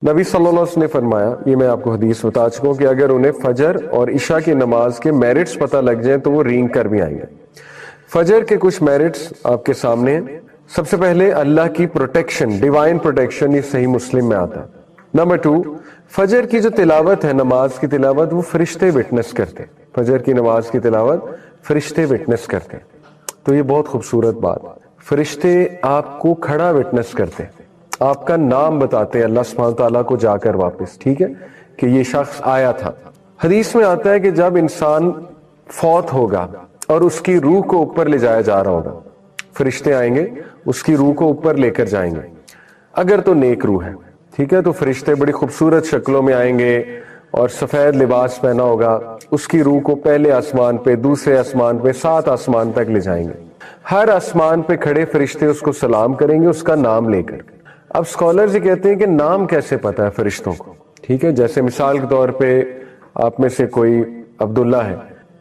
نبی صلی اللہ علیہ وسلم نے فرمایا، یہ میں آپ کو حدیث بتا چکا ہوں، کہ اگر انہیں فجر اور عشاء کی نماز کے میرٹس پتہ لگ جائیں تو وہ رینگ کر بھی آئیں گے۔ فجر کے کچھ میرٹس آپ کے سامنے ہیں۔ سب سے پہلے اللہ کی پروٹیکشن، ڈیوائن پروٹیکشن، یہ صحیح مسلم میں آتا ہے۔ نمبر 2، فجر کی جو تلاوت ہے، نماز کی تلاوت، وہ فرشتے وٹنس کرتے ہیں۔ فجر کی نماز کی تلاوت فرشتے وٹنس کرتے ہیں، تو یہ بہت خوبصورت بات، فرشتے آپ کو کھڑا وٹنس کرتے ہیں، آپ کا نام بتاتے ہیں اللہ سبحانہ تعالیٰ کو جا کر واپس، ٹھیک ہے، کہ یہ شخص آیا تھا۔ حدیث میں آتا ہے کہ جب انسان فوت ہوگا اور اس کی روح کو اوپر لے جایا جا رہا ہوگا، فرشتے آئیں گے، اس کی روح کو اوپر لے کر جائیں گے، اگر تو نیک روح ہے، ٹھیک ہے، تو فرشتے بڑی خوبصورت شکلوں میں آئیں گے اور سفید لباس پہنا ہوگا، اس کی روح کو پہلے آسمان پہ، دوسرے آسمان پہ، 7 آسمان تک لے جائیں گے۔ ہر آسمان پہ کھڑے فرشتے اس کو سلام کریں گے اس کا نام لے کر۔ اب اسکالرز یہ کہتے ہیں کہ نام کیسے پتا ہے فرشتوں کو، ٹھیک ہے، جیسے مثال کے طور پہ آپ میں سے کوئی عبداللہ ہے،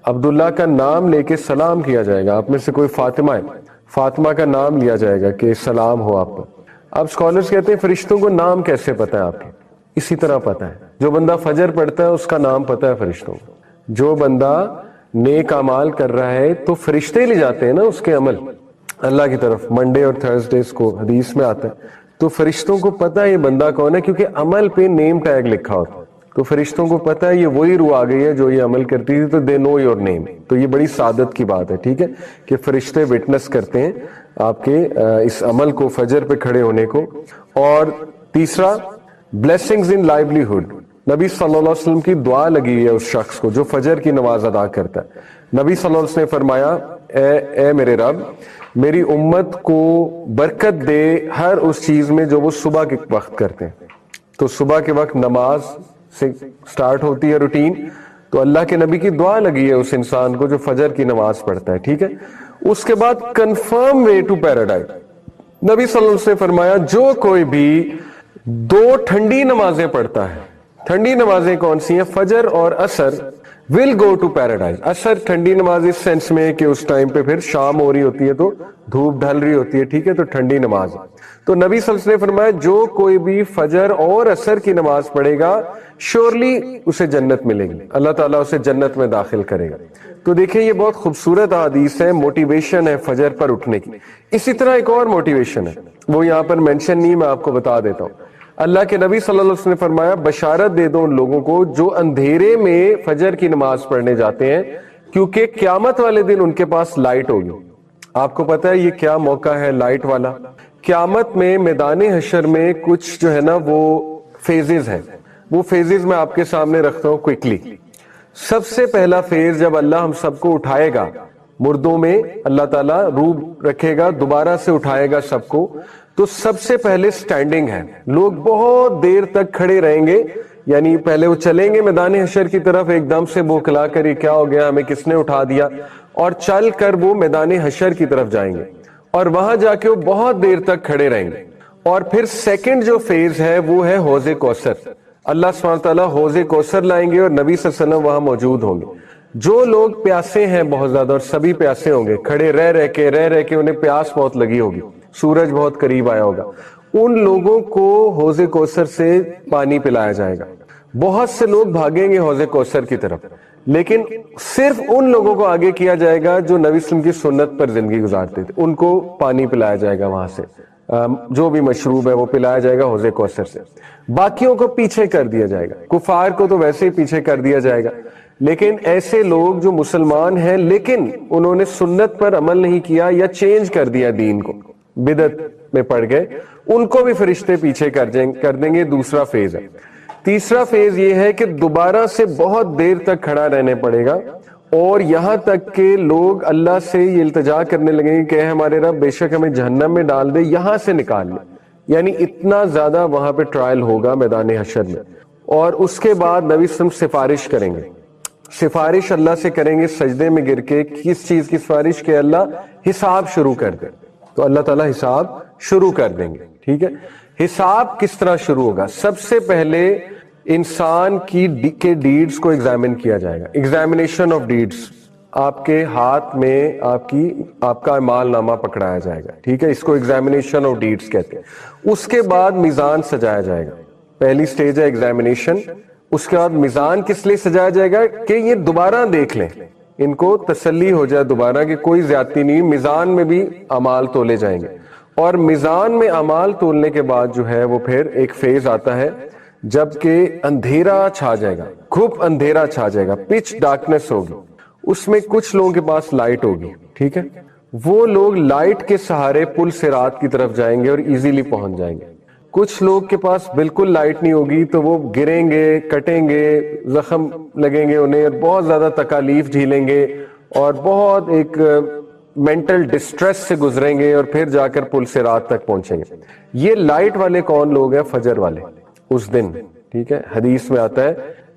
عبداللہ کا نام لے کے سلام کیا جائے گا۔ آپ میں سے کوئی فاطمہ ہے، فاطمہ کا نام لیا جائے گا کہ سلام ہو آپ پر۔ اب اسکالرز کہتے ہیں فرشتوں کو نام کیسے پتا ہے آپ کے؟ اسی طرح پتا ہے، جو بندہ فجر پڑھتا ہے اس کا نام پتا ہے فرشتوں کو، جو بندہ نیک اعمال کر رہا ہے تو فرشتے لے جاتے ہیں نا اس کے عمل اللہ کی طرف، منڈے اور تھرسڈیز کو حدیث میں آتا ہے، تو فرشتوں کو پتہ ہے یہ بندہ کون ہے، کیونکہ عمل پہ نیم ٹیگ لکھا ہوتا ہے، تو فرشتوں کو پتہ ہے یہ وہی روح آ گئی ہے جو یہ عمل کرتی تھی، تو دے نو یور نیم۔ تو یہ بڑی سعادت کی بات ہے، ٹھیک ہے، کہ فرشتے وٹنس کرتے ہیں آپ کے اس عمل کو، فجر پہ کھڑے ہونے کو۔ اور تیسرا، بلیسنگز ان لائیولیہڈ، نبی صلی اللہ علیہ وسلم کی دعا لگی ہے اس شخص کو جو فجر کی نماز ادا کرتا ہے۔ نبی صلی اللہ علیہ وسلم نے فرمایا، اے میرے رب، میری امت کو برکت دے ہر اس چیز میں جو وہ صبح کے وقت کرتے ہیں۔ تو صبح کے وقت نماز سے سٹارٹ ہوتی ہے روٹین، تو اللہ کے نبی کی دعا لگی ہے اس انسان کو جو فجر کی نماز پڑھتا ہے، ٹھیک ہے۔ اس کے بعد کنفرم وے ٹو پیراڈائز، نبی صلی اللہ علیہ وسلم نے فرمایا جو کوئی بھی 2 ٹھنڈی نمازیں پڑھتا ہے، ٹھنڈی نمازیں کون سی ہیں؟ فجر اور عصر، will go to paradise۔ عصر ٹھنڈی نماز اس سینس میں کہ اس ٹائم پہ پھر شام ہو رہی ہوتی ہے تو دھوپ ڈھل رہی ہوتی ہے، ٹھیک ہے، تو ٹھنڈی نماز۔ تو نبی صلی اللہ علیہ وسلم نے فرمایا جو کوئی بھی فجر اور عصر کی نماز پڑھے گا شیورلی اسے جنت ملے گی، اللہ تعالیٰ اسے جنت میں داخل کرے گا۔ تو دیکھیں یہ بہت خوبصورت حدیث ہے، موٹیویشن ہے فجر پر اٹھنے کی۔ اسی طرح ایک اور موٹیویشن ہے، وہ یہاں پر مینشن نہیں، میں آپ کو بتا دیتا ہوں۔ اللہ کے نبی صلی اللہ علیہ وسلم نے فرمایا بشارت دے دو ان لوگوں کو جو اندھیرے میں فجر کی نماز پڑھنے جاتے ہیں، کیونکہ قیامت والے دن ان کے پاس لائٹ ہوگی۔ آپ کو پتا ہے یہ کیا موقع ہے لائٹ والا؟ قیامت میں میدان حشر میں کچھ جو ہے نا وہ فیزز ہیں، وہ فیزز میں آپ کے سامنے رکھتا ہوں کوئکلی۔ سب سے پہلا فیز جب اللہ ہم سب کو اٹھائے گا، مردوں میں اللہ تعالیٰ روح رکھے گا، دوبارہ سے اٹھائے گا سب کو، تو سب سے پہلے سٹینڈنگ ہے، لوگ بہت دیر تک کھڑے رہیں گے، یعنی پہلے وہ چلیں گے میدان حشر کی طرف، ایک دم سے بوکھلا کر یہ کیا ہو گیا، ہمیں کس نے اٹھا دیا، اور چل کر وہ میدان حشر کی طرف جائیں گے، اور وہاں جا کے وہ بہت دیر تک کھڑے رہیں گے۔ اور پھر سیکنڈ جو فیز ہے وہ ہے حوض کوثر، اللہ سبحانہ تعالیٰ حوض کوثر لائیں گے اور نبی صلی اللہ علیہ وسلم وہاں موجود ہوں گے۔ جو لوگ پیاسے ہیں بہت زیادہ، اور سبھی پیاسے ہوں گے، کھڑے رہ رہ کے انہیں پیاس بہت لگی ہوگی، سورج بہت قریب آیا ہوگا، ان لوگوں کو حوض کوثر سے پانی پلایا جائے گا۔ بہت سے لوگ بھاگیں گے حوض کوثر کی طرف، لیکن صرف ان لوگوں کو آگے کیا جائے گا جو نبی صلی اللہ علیہ وسلم کی سنت پر زندگی گزارتے تھے، ان کو پانی پلایا جائے گا، وہاں سے جو بھی مشروب ہے وہ پلایا جائے گا حوض کوثر سے۔ باقیوں کو پیچھے کر دیا جائے گا، کفار کو تو ویسے ہی پیچھے کر دیا جائے گا، لیکن ایسے لوگ جو مسلمان ہیں لیکن انہوں نے سنت پر عمل نہیں کیا یا چینج کر دیا دین کو، بدعت میں پڑ گئے، ان کو بھی فرشتے پیچھے کر دیں گے۔ دوسرا فیز ہے۔ تیسرا فیز یہ ہے کہ دوبارہ سے بہت دیر تک کھڑا رہنے پڑے گا، اور یہاں تک کہ لوگ اللہ سے یہ التجا کرنے لگیں گے کہ اے ہمارے رب بے شک ہمیں جہنم میں ڈال دے، یہاں سے نکال لے، یعنی اتنا زیادہ وہاں پہ ٹرائل ہوگا میدان حشر میں۔ اور اس کے بعد نبی صلی اللہ علیہ وسلم سفارش کریں گے، سفارش اللہ سے کریں گے سجدے میں گر کے، کس چیز کی سفارش؟ کہ اللہ حساب شروع کر دے، تو اللہ تعالیٰ حساب شروع کر دیں گے، ٹھیک ہے۔ حساب کس طرح شروع ہوگا؟ سب سے پہلے انسان کے ڈیڈز کو ایگزامن کیا جائے گا، ایگزامینیشن آف ڈیڈز، آپ کے ہاتھ میں آپ کا اعمال نامہ پکڑایا جائے گا، ٹھیک ہے، اس کو ایگزامینیشن آف ڈیڈز کہتے ہیں۔ اس کے بعد میزان سجایا جائے گا، پہلی سٹیج ہے ایگزامینیشن، اس کے بعد میزان کس لیے سجایا جائے گا کہ یہ دوبارہ دیکھ لیں، ان کو تسلی ہو جائے دوبارہ کہ کوئی زیادتی نہیں، میزان میں بھی اعمال تولے جائیں گے. اور میزان میں اعمال تولنے کے بعد جو ہے وہ پھر ایک فیز آتا ہے جب کہ اندھیرا چھا جائے گا، گھپ اندھیرا چھا جائے گا، پچ ڈارکنیس ہوگی. اس میں کچھ لوگوں کے پاس لائٹ ہوگی، ٹھیک ہے، وہ لوگ لائٹ کے سہارے پل صراط کی طرف جائیں گے اور ایزیلی پہنچ جائیں گے. کچھ لوگ کے پاس بالکل لائٹ نہیں ہوگی تو وہ گریں گے، کٹیں گے، زخم لگیں گے انہیں، بہت زیادہ تکالیف جھیلیں گے اور بہت ایک مینٹل ڈسٹریس سے گزریں گے اور پھر جا کر پل صراط تک پہنچیں گے. یہ لائٹ والے کون لوگ ہیں؟ فجر والے اس دن، ٹھیک ہے. حدیث میں آتا ہے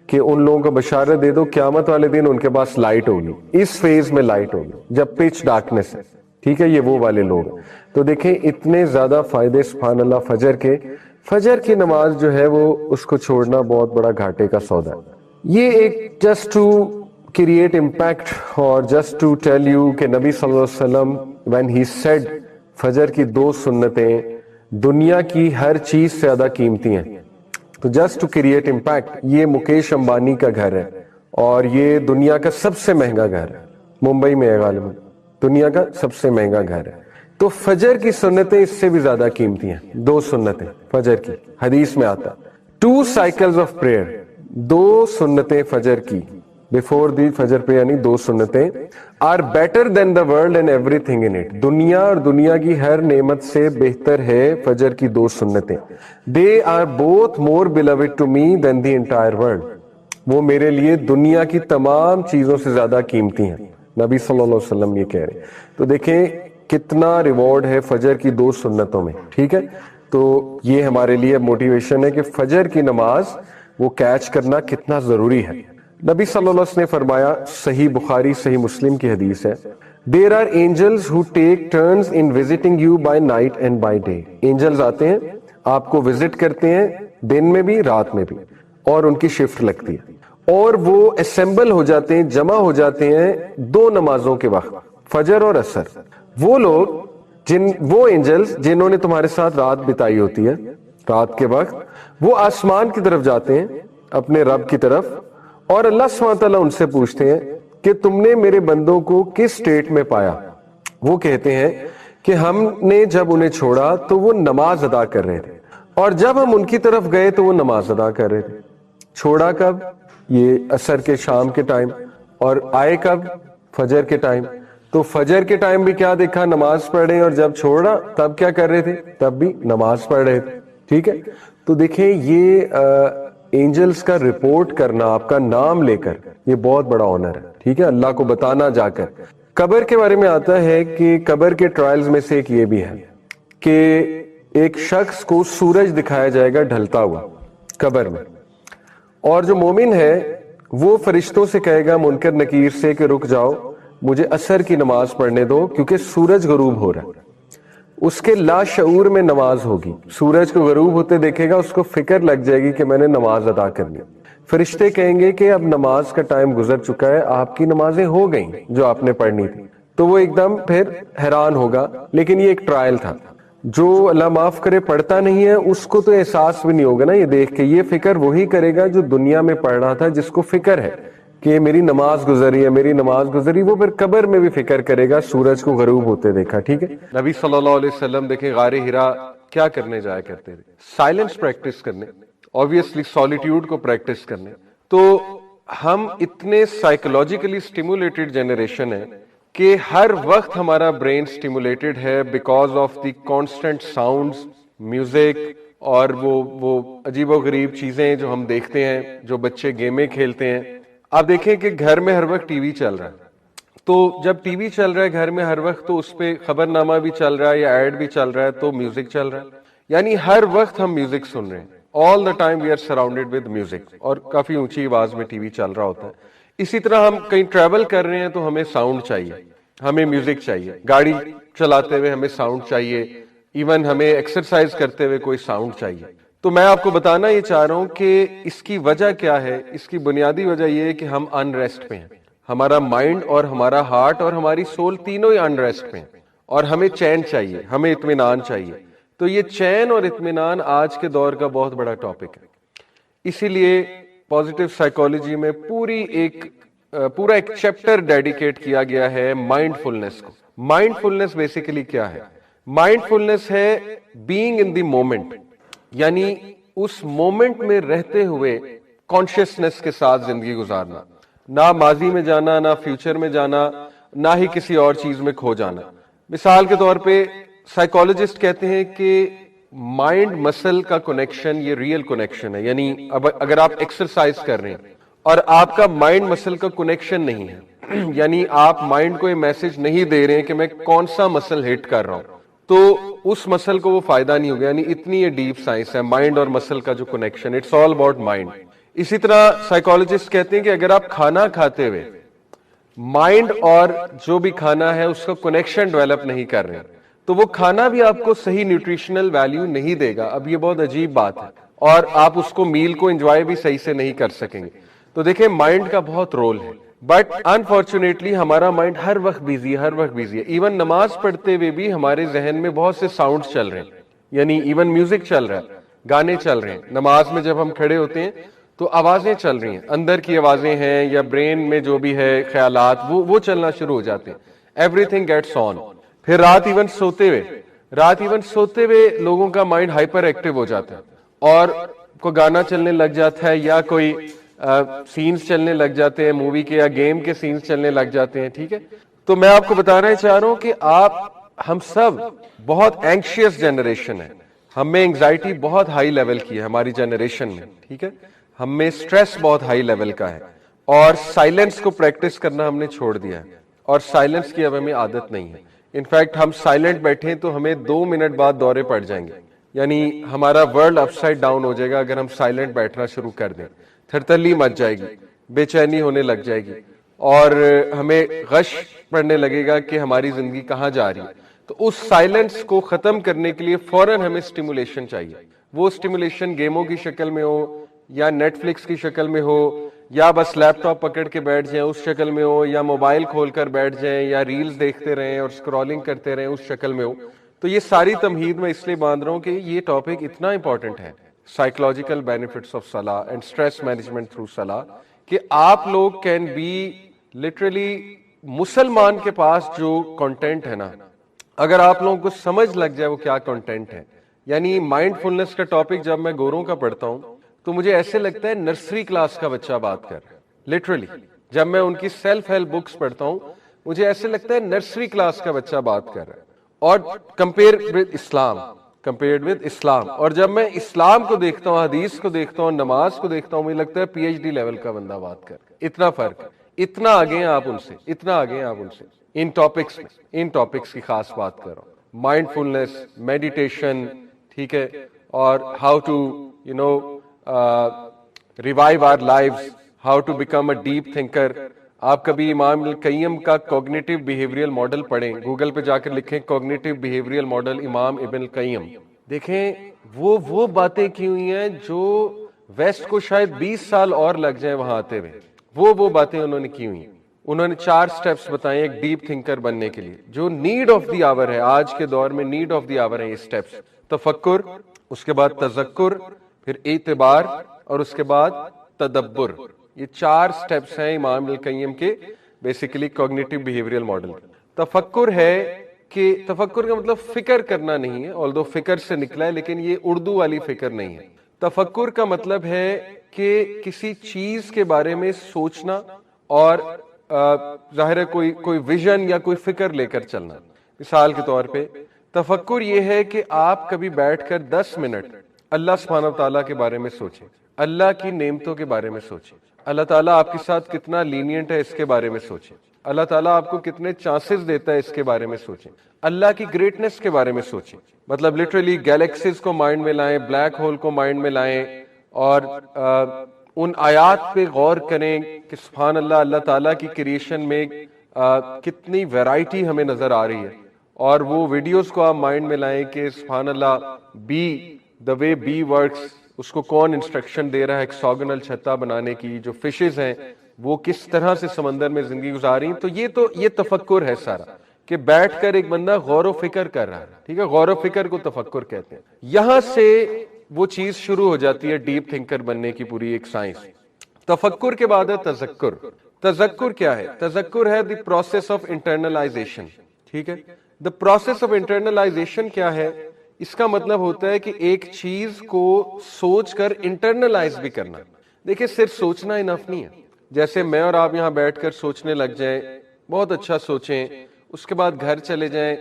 کہ ان لوگوں کو بشارت دے دو قیامت والے دن ان کے پاس لائٹ ہوگی، اس فیز میں لائٹ ہوگی جب پچ ڈارکنیس ہے، ٹھیک ہے. یہ وہ والے لوگ ہیں. تو دیکھیں اتنے زیادہ فائدے سبحان اللہ فجر کے. فجر کی نماز جو ہے وہ اس کو چھوڑنا بہت بڑا گھاٹے کا سودا ہے. یہ ایک جسٹ ٹو کریٹ امپیکٹ اور جسٹ ٹو ٹیل یو کہ نبی صلی اللہ علیہ وسلم when he said فجر کی 2 سنتیں دنیا کی ہر چیز سے زیادہ قیمتی ہیں. تو جسٹ ٹو کریٹ امپیکٹ، یہ مکیش امبانی کا گھر ہے اور یہ دنیا کا سب سے مہنگا گھر ہے، ممبئی میں ہے غالباً، دنیا کا سب سے مہنگا گھر ہے. تو فجر کی سنتیں اس سے بھی زیادہ قیمتی ہیں. 2 سنتیں فجر کی، حدیث میں آتا 2 cycles of prayer، 2 سنتیں فجر کی بفور دی فجر پہ، یعنی 2 سنتیں are better than the world and everything in it, دنیا اور دنیا کی ہر نعمت سے بہتر ہے فجر کی 2 سنتیں. They are both more beloved to me than the entire world, وہ میرے لیے دنیا کی تمام چیزوں سے زیادہ قیمتی ہیں. نبی صلی اللہ علیہ وسلم یہ کہہ رہے ہیں. تو دیکھیں کتنا ریوارڈ ہے فجر کی 2 سنتوں میں، ٹھیک ہے. تو یہ ہمارے لیے موٹیویشن ہے کہ فجر کی نماز وہ کیچ کرنا کتنا ضروری ہے. نبی صلی اللہ علیہ وسلم نے فرمایا، صحیح بخاری صحیح مسلم کی حدیث ہے، there are angels who take turns in visiting you by night and by day. Angels آتے ہیں آپ کو وزٹ کرتے ہیں دن میں بھی رات میں بھی، اور ان کی شفٹ لگتی ہے اور وہ اسمبل ہو جاتے ہیں، جمع ہو جاتے ہیں 2 نمازوں کے وقت، فجر اور عصر. وہ لوگ وہ اینجلز جنہوں نے تمہارے ساتھ رات بتائی ہوتی ہے، رات کے وقت وہ آسمان کی طرف جاتے ہیں اپنے رب کی طرف، اور اللہ سبحانہ تعالیٰ ان سے پوچھتے ہیں کہ تم نے میرے بندوں کو کس سٹیٹ میں پایا. وہ کہتے ہیں کہ ہم نے جب انہیں چھوڑا تو وہ نماز ادا کر رہے تھے، اور جب ہم ان کی طرف گئے تو وہ نماز ادا کر رہے تھے. چھوڑا کب؟ یہ عصر کے شام کے ٹائم، اور آئے کب؟ فجر کے ٹائم. تو فجر کے ٹائم بھی کیا دیکھا؟ نماز پڑھ رہے ہیں، اور جب چھوڑا تب کیا کر رہے تھے؟ تب بھی نماز پڑھ رہے تھے، ٹھیک ہے. تو دیکھیں یہ اینجلز کا رپورٹ کرنا آپ کا نام لے کر، یہ بہت بڑا آنر ہے، ٹھیک ہے، اللہ کو بتانا جا کر. قبر کے بارے میں آتا ہے کہ قبر کے ٹرائلز میں سے ایک یہ بھی ہے کہ ایک شخص کو سورج دکھایا جائے گا ڈھلتا ہوا قبر میں، اور جو مومن ہے وہ فرشتوں سے کہے گا منکر نکیر سے کہ رک جاؤ، مجھے عصر کی نماز پڑھنے دو کیونکہ سورج غروب ہو رہا ہے. اس کے لاشعور میں نماز ہوگی، سورج کو غروب ہوتے دیکھے گا، اس کو فکر لگ جائے گی کہ میں نے نماز ادا کرنی. فرشتے کہیں گے کہ اب نماز کا ٹائم گزر چکا ہے، آپ کی نمازیں ہو گئیں جو آپ نے پڑھنی تھی. تو وہ ایک دم پھر حیران ہوگا. لیکن یہ ایک ٹرائل تھا، جو اللہ معاف کرے پڑھتا نہیں ہے اس کو تو احساس بھی نہیں ہوگا نا یہ دیکھ کے. یہ فکر وہی کرے گا جو دنیا میں پڑھ رہا تھا، جس کو فکر ہے کہ میری نماز گزری ہے، میری نماز گزری. وہ پھر قبر میں بھی فکر کرے گا سورج کو غروب ہوتے دیکھا، ٹھیک ہے. نبی صلی اللہ علیہ وسلم دیکھیں غار ہرا کیا کرنے جایا کرتے تھے؟ سائلنس پریکٹس کرنے، obviously سولیٹیوڈ کو پریکٹس کرنے. تو ہم اتنے سائیکولوجیکلی سٹیمولیٹڈ جنریشن ہے کہ ہر وقت ہمارا برین سٹیمولیٹڈ ہے because of the constant sounds, music, اور وہ عجیب و غریب چیزیں جو ہم دیکھتے ہیں، جو بچے گیمیں کھیلتے ہیں. آپ دیکھیں کہ گھر میں ہر وقت ٹی وی چل رہا ہے، تو جب ٹی وی چل رہا ہے گھر میں ہر وقت تو اس پہ خبر نامہ بھی چل رہا ہے یا ایڈ بھی چل رہا ہے، تو میوزک چل رہا ہے، یعنی ہر وقت ہم میوزک سن رہے ہیں. All the time we are surrounded with music, اور کافی اونچی آواز میں ٹی وی چل رہا ہوتا ہے. اسی طرح ہم کہیں ٹریول کر رہے ہیں تو ہمیں ساؤنڈ چاہیے، ہمیں میوزک چاہیے. گاڑی چلاتے ہوئے ہمیں ساؤنڈ چاہیے، ایون ہمیں ایکسرسائز کرتے ہوئے کوئی ساؤنڈ چاہیے. تو میں آپ کو بتانا یہ چاہ رہا ہوں کہ اس کی وجہ کیا ہے. اس کی بنیادی وجہ یہ ہے کہ ہم ان ریسٹ پہ ہیں. ہمارا مائنڈ اور ہمارا ہارٹ اور ہماری سول تینوں ہی ان ریسٹ پہ ہیں، اور ہمیں چین چاہیے، ہمیں اطمینان چاہیے. تو یہ چین اور اطمینان آج کے دور کا بہت بڑا ٹاپک ہے. اسی لیے پازیٹیو سائیکالوجی میں پورا ایک چیپٹر ڈیڈیکیٹ کیا گیا ہے مائنڈ فلنس کو. مائنڈ فلنس بیسیکلی کیا ہے؟ مائنڈ فلنس ہے بینگ ان دی مومنٹ، یعنی اس مومنٹ میں رہتے ہوئے کانشیسنس کے ساتھ زندگی گزارنا، نہ ماضی میں جانا، نہ فیوچر میں جانا، نہ ہی کسی اور چیز میں کھو جانا. مثال کے طور پہ سائیکالوجسٹ کہتے ہیں کہ مائنڈ مسل کا کنیکشن یہ ریئل کنیکشن ہے. یعنی اب اگر آپ ایکسرسائز کر رہے ہیں اور آپ کا مائنڈ مسل کا کنیکشن نہیں ہے، یعنی آپ مائنڈ کو یہ میسج نہیں دے رہے ہیں کہ میں کون سا مسل ہٹ کر رہا ہوں، تو اس مسل کو وہ فائدہ نہیں ہوگا. یعنی اتنی یہ ڈیپ سائنس ہے مائنڈ اور مسل کا جو connection, it's all about mind. اسی طرح سائیکالوجسٹ کہتے ہیں کہ اگر آپ کھانا کھاتے ہوئے مائنڈ اور جو بھی کھانا ہے اس کا کنیکشن ڈیولپ نہیں کر رہے تو وہ کھانا بھی آپ کو صحیح نیوٹریشنل ویلیو نہیں دے گا. اب یہ بہت عجیب بات ہے، اور آپ اس کو میل کو انجوائے بھی صحیح سے نہیں کر سکیں گے. تو دیکھیں مائنڈ کا بہت رول ہے، بٹ انفارچونیٹلی ہمارا مائنڈ ہر وقت بیزی ہے. ایون نماز پڑھتے ہوئے بھی ہمارے ذہن میں بہت سے ساؤنڈز چل رہے ہیں، یعنی ایون میوزک چل رہا ہے، گانے چل رہے ہیں. نماز میں جب ہم کھڑے ہوتے ہیں تو آوازیں چل رہی ہیں، اندر کی آوازیں ہیں یا برین میں جو بھی ہے خیالات وہ چلنا شروع ہو جاتے ہیں. ایوری تھنگ گیٹس آن. پھر رات ایون سوتے ہوئے لوگوں کا مائنڈ ہائپر ایکٹیو ہو جاتا ہے اور کوئی گانا چلنے لگ جاتا ہے یا کوئی سینز چلنے لگ جاتے ہیں مووی کے یا گیم کے سینز چلنے لگ جاتے ہیں. ٹھیک ہے، تو میں آپ کو بتانا چاہ رہا ہوں کہ ہم سب بہت اینکشیس جنریشن ہے. ہم میں انگزائٹی بہت ہائی لیول کی ہے ہماری جنریشن میں. ٹھیک ہے، ہم میں سٹریس بہت ہائی لیول کا ہے، اور سائلنس کو پریکٹس کرنا ہم نے چھوڑ دیا ہے، اور سائلنس کی اب ہمیں عادت نہیں ہے. انفیکٹ ہم سائلنٹ بیٹھیں تو ہمیں 2 منٹ بعد دورے پڑ جائیں گے. یعنی ہمارا ورلڈ اپ سائڈ ڈاؤن ہو جائے گا اگر ہم سائلنٹ بیٹھنا شروع کر دیں. تھرتلی مچ جائے گی، بے چینی ہونے لگ جائے گی، اور ہمیں غش پڑنے لگے گا کہ ہماری زندگی کہاں جا رہی ہے. تو اس سائلنس کو ختم کرنے کے لیے فوراً ہمیں سٹیمولیشن چاہیے. وہ سٹیمولیشن گیموں کی شکل میں ہو یا نیٹ فلکس کی شکل میں ہو یا بس لیپ ٹاپ پکڑ کے بیٹھ جائیں اس شکل میں ہو، یا موبائل کھول کر بیٹھ جائیں یا ریلز دیکھتے رہیں اور اسکرولنگ کرتے رہیں اس شکل میں ہو. تو یہ ساری تمہید میں اس لیے باندھ رہا ہوں کہ یہ ٹاپک اتنا امپورٹنٹ ہے، سائیکولوجیکل بینیفٹس آف صلاح اینڈ اسٹریس مینجمنٹ تھرو صلاح، کہ آپ لوگ کین بی لٹرلی مسلمان کے پاس جو کنٹینٹ ہے نا، اگر آپ لوگوں کو سمجھ لگ جائے وہ کیا کنٹینٹ ہے. یعنی مائنڈ فلنس کا ٹاپک جب میں گوروں کا پڑھتا ہوں تو مجھے ایسے لگتا ہے نرسری کلاس کا بچہ بات کر رہا ہے. لٹرلی جب میں ان کی سیلف ہیلپ بکس پڑھتا ہوں مجھے ایسے لگتا ہے نرسری کلاس کا بچہ بات کر رہا ہے. اور کمپیئرڈ ود اسلام، اور جب میں اسلام کو دیکھتا ہوں، حدیث کو دیکھتا ہوں، نماز کو دیکھتا ہوں، مجھے لگتا ہے پی ایچ ڈی لیول کا بندہ بات کر رہا ہے. اتنا فرق، اتنا آگے ہیں آپ ان سے، اتنا آگے ہیں آپ ان سے ان ٹاپکس کی خاص بات کر رہا ہوں. مائنڈ فلنس، میڈیٹیشن، ٹھیک ہے، اور how to revive our lives, how to become a deep thinker. آپ کبھی امام القیم کا کوگنیٹو بیہیویئرل ماڈل پڑھیں، گوگل پہ جا کر لکھیں کوگنیٹو بیہیویئرل ماڈل امام ابن القیم، دیکھیں وہ باتیں کی ہوئی ہیں جو ویسٹ کو شاید 20 سال اور لگ جائیں وہاں آتے ہوئے. وہ باتیں انہوں نے کی ہوئی ہیں. انہوں نے 4 سٹیپس بتائے ایک ڈیپ تھنکر بننے کے لیے، جو نیڈ آف دی آور ہے آج کے دور میں. نیڈ آف دی آور ہے یہ سٹیپس: تفکر، اس کے بعد تذکر، پھر اعتبار، اور اس کے بعد تدبر. یہ 4 سٹیپس ہیں امام القیم کے بیسیکلی کوگنیٹو بیہیویئرل ماڈل. تفکر ہے کہ تفکر کا مطلب فکر کرنا نہیں ہے، آلدو فکر سے نکلا ہے لیکن یہ اردو والی فکر نہیں ہے. تفکر کا مطلب ہے کہ کسی چیز کے بارے میں سوچنا اور ظاہر ہے کوئی ویژن یا کوئی فکر لے کر چلنا. مثال کے طور پہ تفکر یہ ہے کہ آپ کبھی بیٹھ کر 10 منٹ اللہ سبحانہ وتعالیٰ کے بارے میں سوچیں، اللہ کی نعمتوں کے بارے میں سوچیں، اللہ تعالیٰ آپ کے ساتھ کتنا لینینٹ ہے اس کے بارے میں سوچیں، اللہ تعالیٰ آپ کو کتنے چانسز دیتا ہے اس کے بارے میں سوچیں، اللہ کی گریٹنس کے بارے میں سوچیں. مطلب لٹرلی گیلیکسیز کو مائنڈ میں لائیں، بلیک ہول کو مائنڈ میں لائیں، اور ان آیات پہ غور کریں کہ سبحان اللہ، اللہ تعالیٰ کی کریشن میں کتنی ویرائٹی ہمیں نظر آ رہی ہے. اور وہ ویڈیوز کو آپ مائنڈ میں لائیں کہ سبحان اللہ، دا وے بی ورکس، اس کو کون انسٹرکشن دے رہا ہے ایکساگنل چھتا بنانے کی، جو فشز ہیں وہ کس طرح سے سمندر میں زندگی گزاری. تو یہ تفکر ہے سارا، کہ بیٹھ کر ایک بندہ غور و فکر کر رہا ہے. ٹھیک ہے، غور و فکر کو تفکر کہتے ہیں. یہاں سے وہ چیز شروع ہو جاتی ہے ڈیپ تھنکر بننے کی پوری ایک سائنس. تفکر کے بعد ہے تذکر. تذکر کیا ہے؟ تذکر ہے دی پروسیس آف انٹرنلائزیشن. ٹھیک ہے، دا پروسیس آف انٹرنلائزیشن کیا ہے؟ اس کا مطلب ہوتا ہے کہ ایک چیز کو سوچ کر انٹرنلائز بھی کرنا. دیکھیں صرف سوچنا انف نہیں ہے. جیسے میں اور آپ یہاں بیٹھ کر سوچنے لگ جائیں، بہت اچھا سوچیں، اس کے بعد گھر چلے جائیں،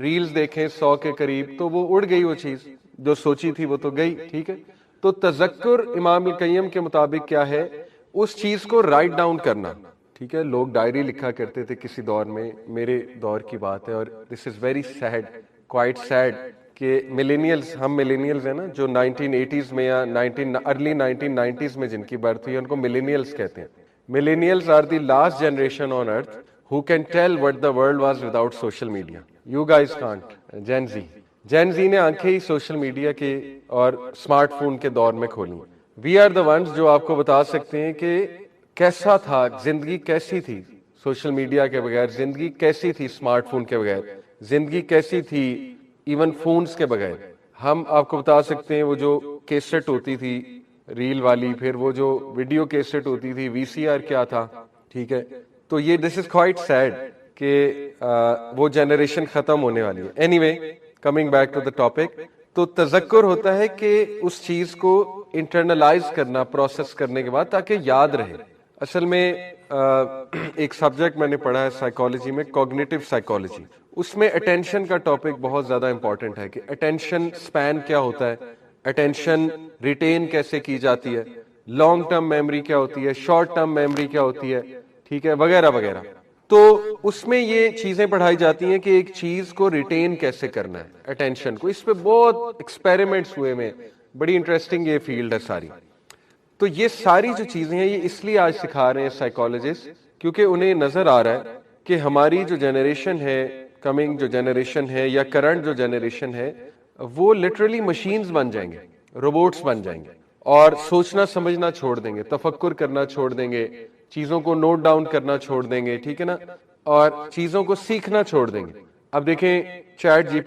ریلز دیکھیں 100 کے قریب، تو وہ اڑ گئی، وہ چیز جو سوچی تھی وہ تو گئی. ٹھیک ہے، تو تذکر امام القیم کے مطابق کیا ہے؟ اس چیز کو رائٹ ڈاؤن کرنا. ٹھیک ہے، لوگ ڈائری لکھا کرتے تھے کسی دور میں، میرے دور کی بات ہے، اور this is very sad, quite sad کہ ملینیلز، ہم ملینیلز ہیں نا، جو 1980s میں یا ارلی 1990s میں جن کی برتھ ہوئی ان کو ملینیلز کہتے ہیں. Millennials are the last generation on earth who can tell what the world was without social media. You guys can't. Gen Z. Gen Z نے آنکھیں ہی سوشل میڈیا کے اور اسمارٹ فون کے دور میں کھولی. We are the ones جو آپ کو بتا سکتے ہیں کہ کیسا تھا زندگی، کیسی تھی سوشل میڈیا کے بغیر، زندگی کیسی تھی اسمارٹ فون کے بغیر، زندگی کیسی تھی ایون فونز کے بغیر. ہم آپ کو بتا سکتے ہیں وہ جو کیسٹ ہوتی تھی ریل والی، پھر وہ جو ویڈیو کیسٹ ہوتی تھی، وی سی آر کیا تھا. ٹھیک ہے، تو یہ دس از کوائٹ سیڈ کہ وہ جنریشن ختم ہونے والی ہے. Anyway, coming back to the topic, تو تذکر ہوتا ہے کہ اس چیز کو انٹرنلائز کرنا پروسیس کرنے کے بعد تاکہ یاد رہے. اصل میں ایک سبجیکٹ میں نے پڑھا ہے سائیکالوجی میں، کوگنیٹو سائیکالوجی، اس میں اٹینشن کا ٹاپک بہت زیادہ امپورٹنٹ ہے کہ اٹینشن سپین کیا ہوتا ہے، اٹینشن ریٹین کیسے کی جاتی ہے، لانگ ٹرم میموری کیا ہوتی ہے، شارٹ ٹرم میموری کیا ہوتی ہے، ٹھیک ہے، وغیرہ وغیرہ. تو اس میں یہ چیزیں پڑھائی جاتی ہیں کہ ایک چیز کو ریٹین کیسے کرنا ہے، اٹینشن کو. اس پہ بہت ایکسپیریمنٹس ہوئے میں، بڑی انٹرسٹنگ یہ فیلڈ ہے ساری. تو یہ ساری جو چیزیں ہیں یہ اس لیے آج سکھا رہے ہیں سائیکالوجسٹ، کیونکہ انہیں نظر آ رہا ہے کہ ہماری جو جنریشن ہے، کمنگ جو جنریشن ہے یا کرنٹ جو جنریشن ہے، وہ لٹرلی مشینز بن جائیں گے، روبوٹس بن جائیں گے، اور سوچنا سمجھنا چھوڑ دیں گے، تفکر کرنا چھوڑ دیں گے، چیزوں کو نوٹ ڈاؤن کرنا چھوڑ دیں گے. ٹھیک ہے نا، اور چیزوں کو سیکھنا چھوڑ دیں گے. اب دیکھیں chat G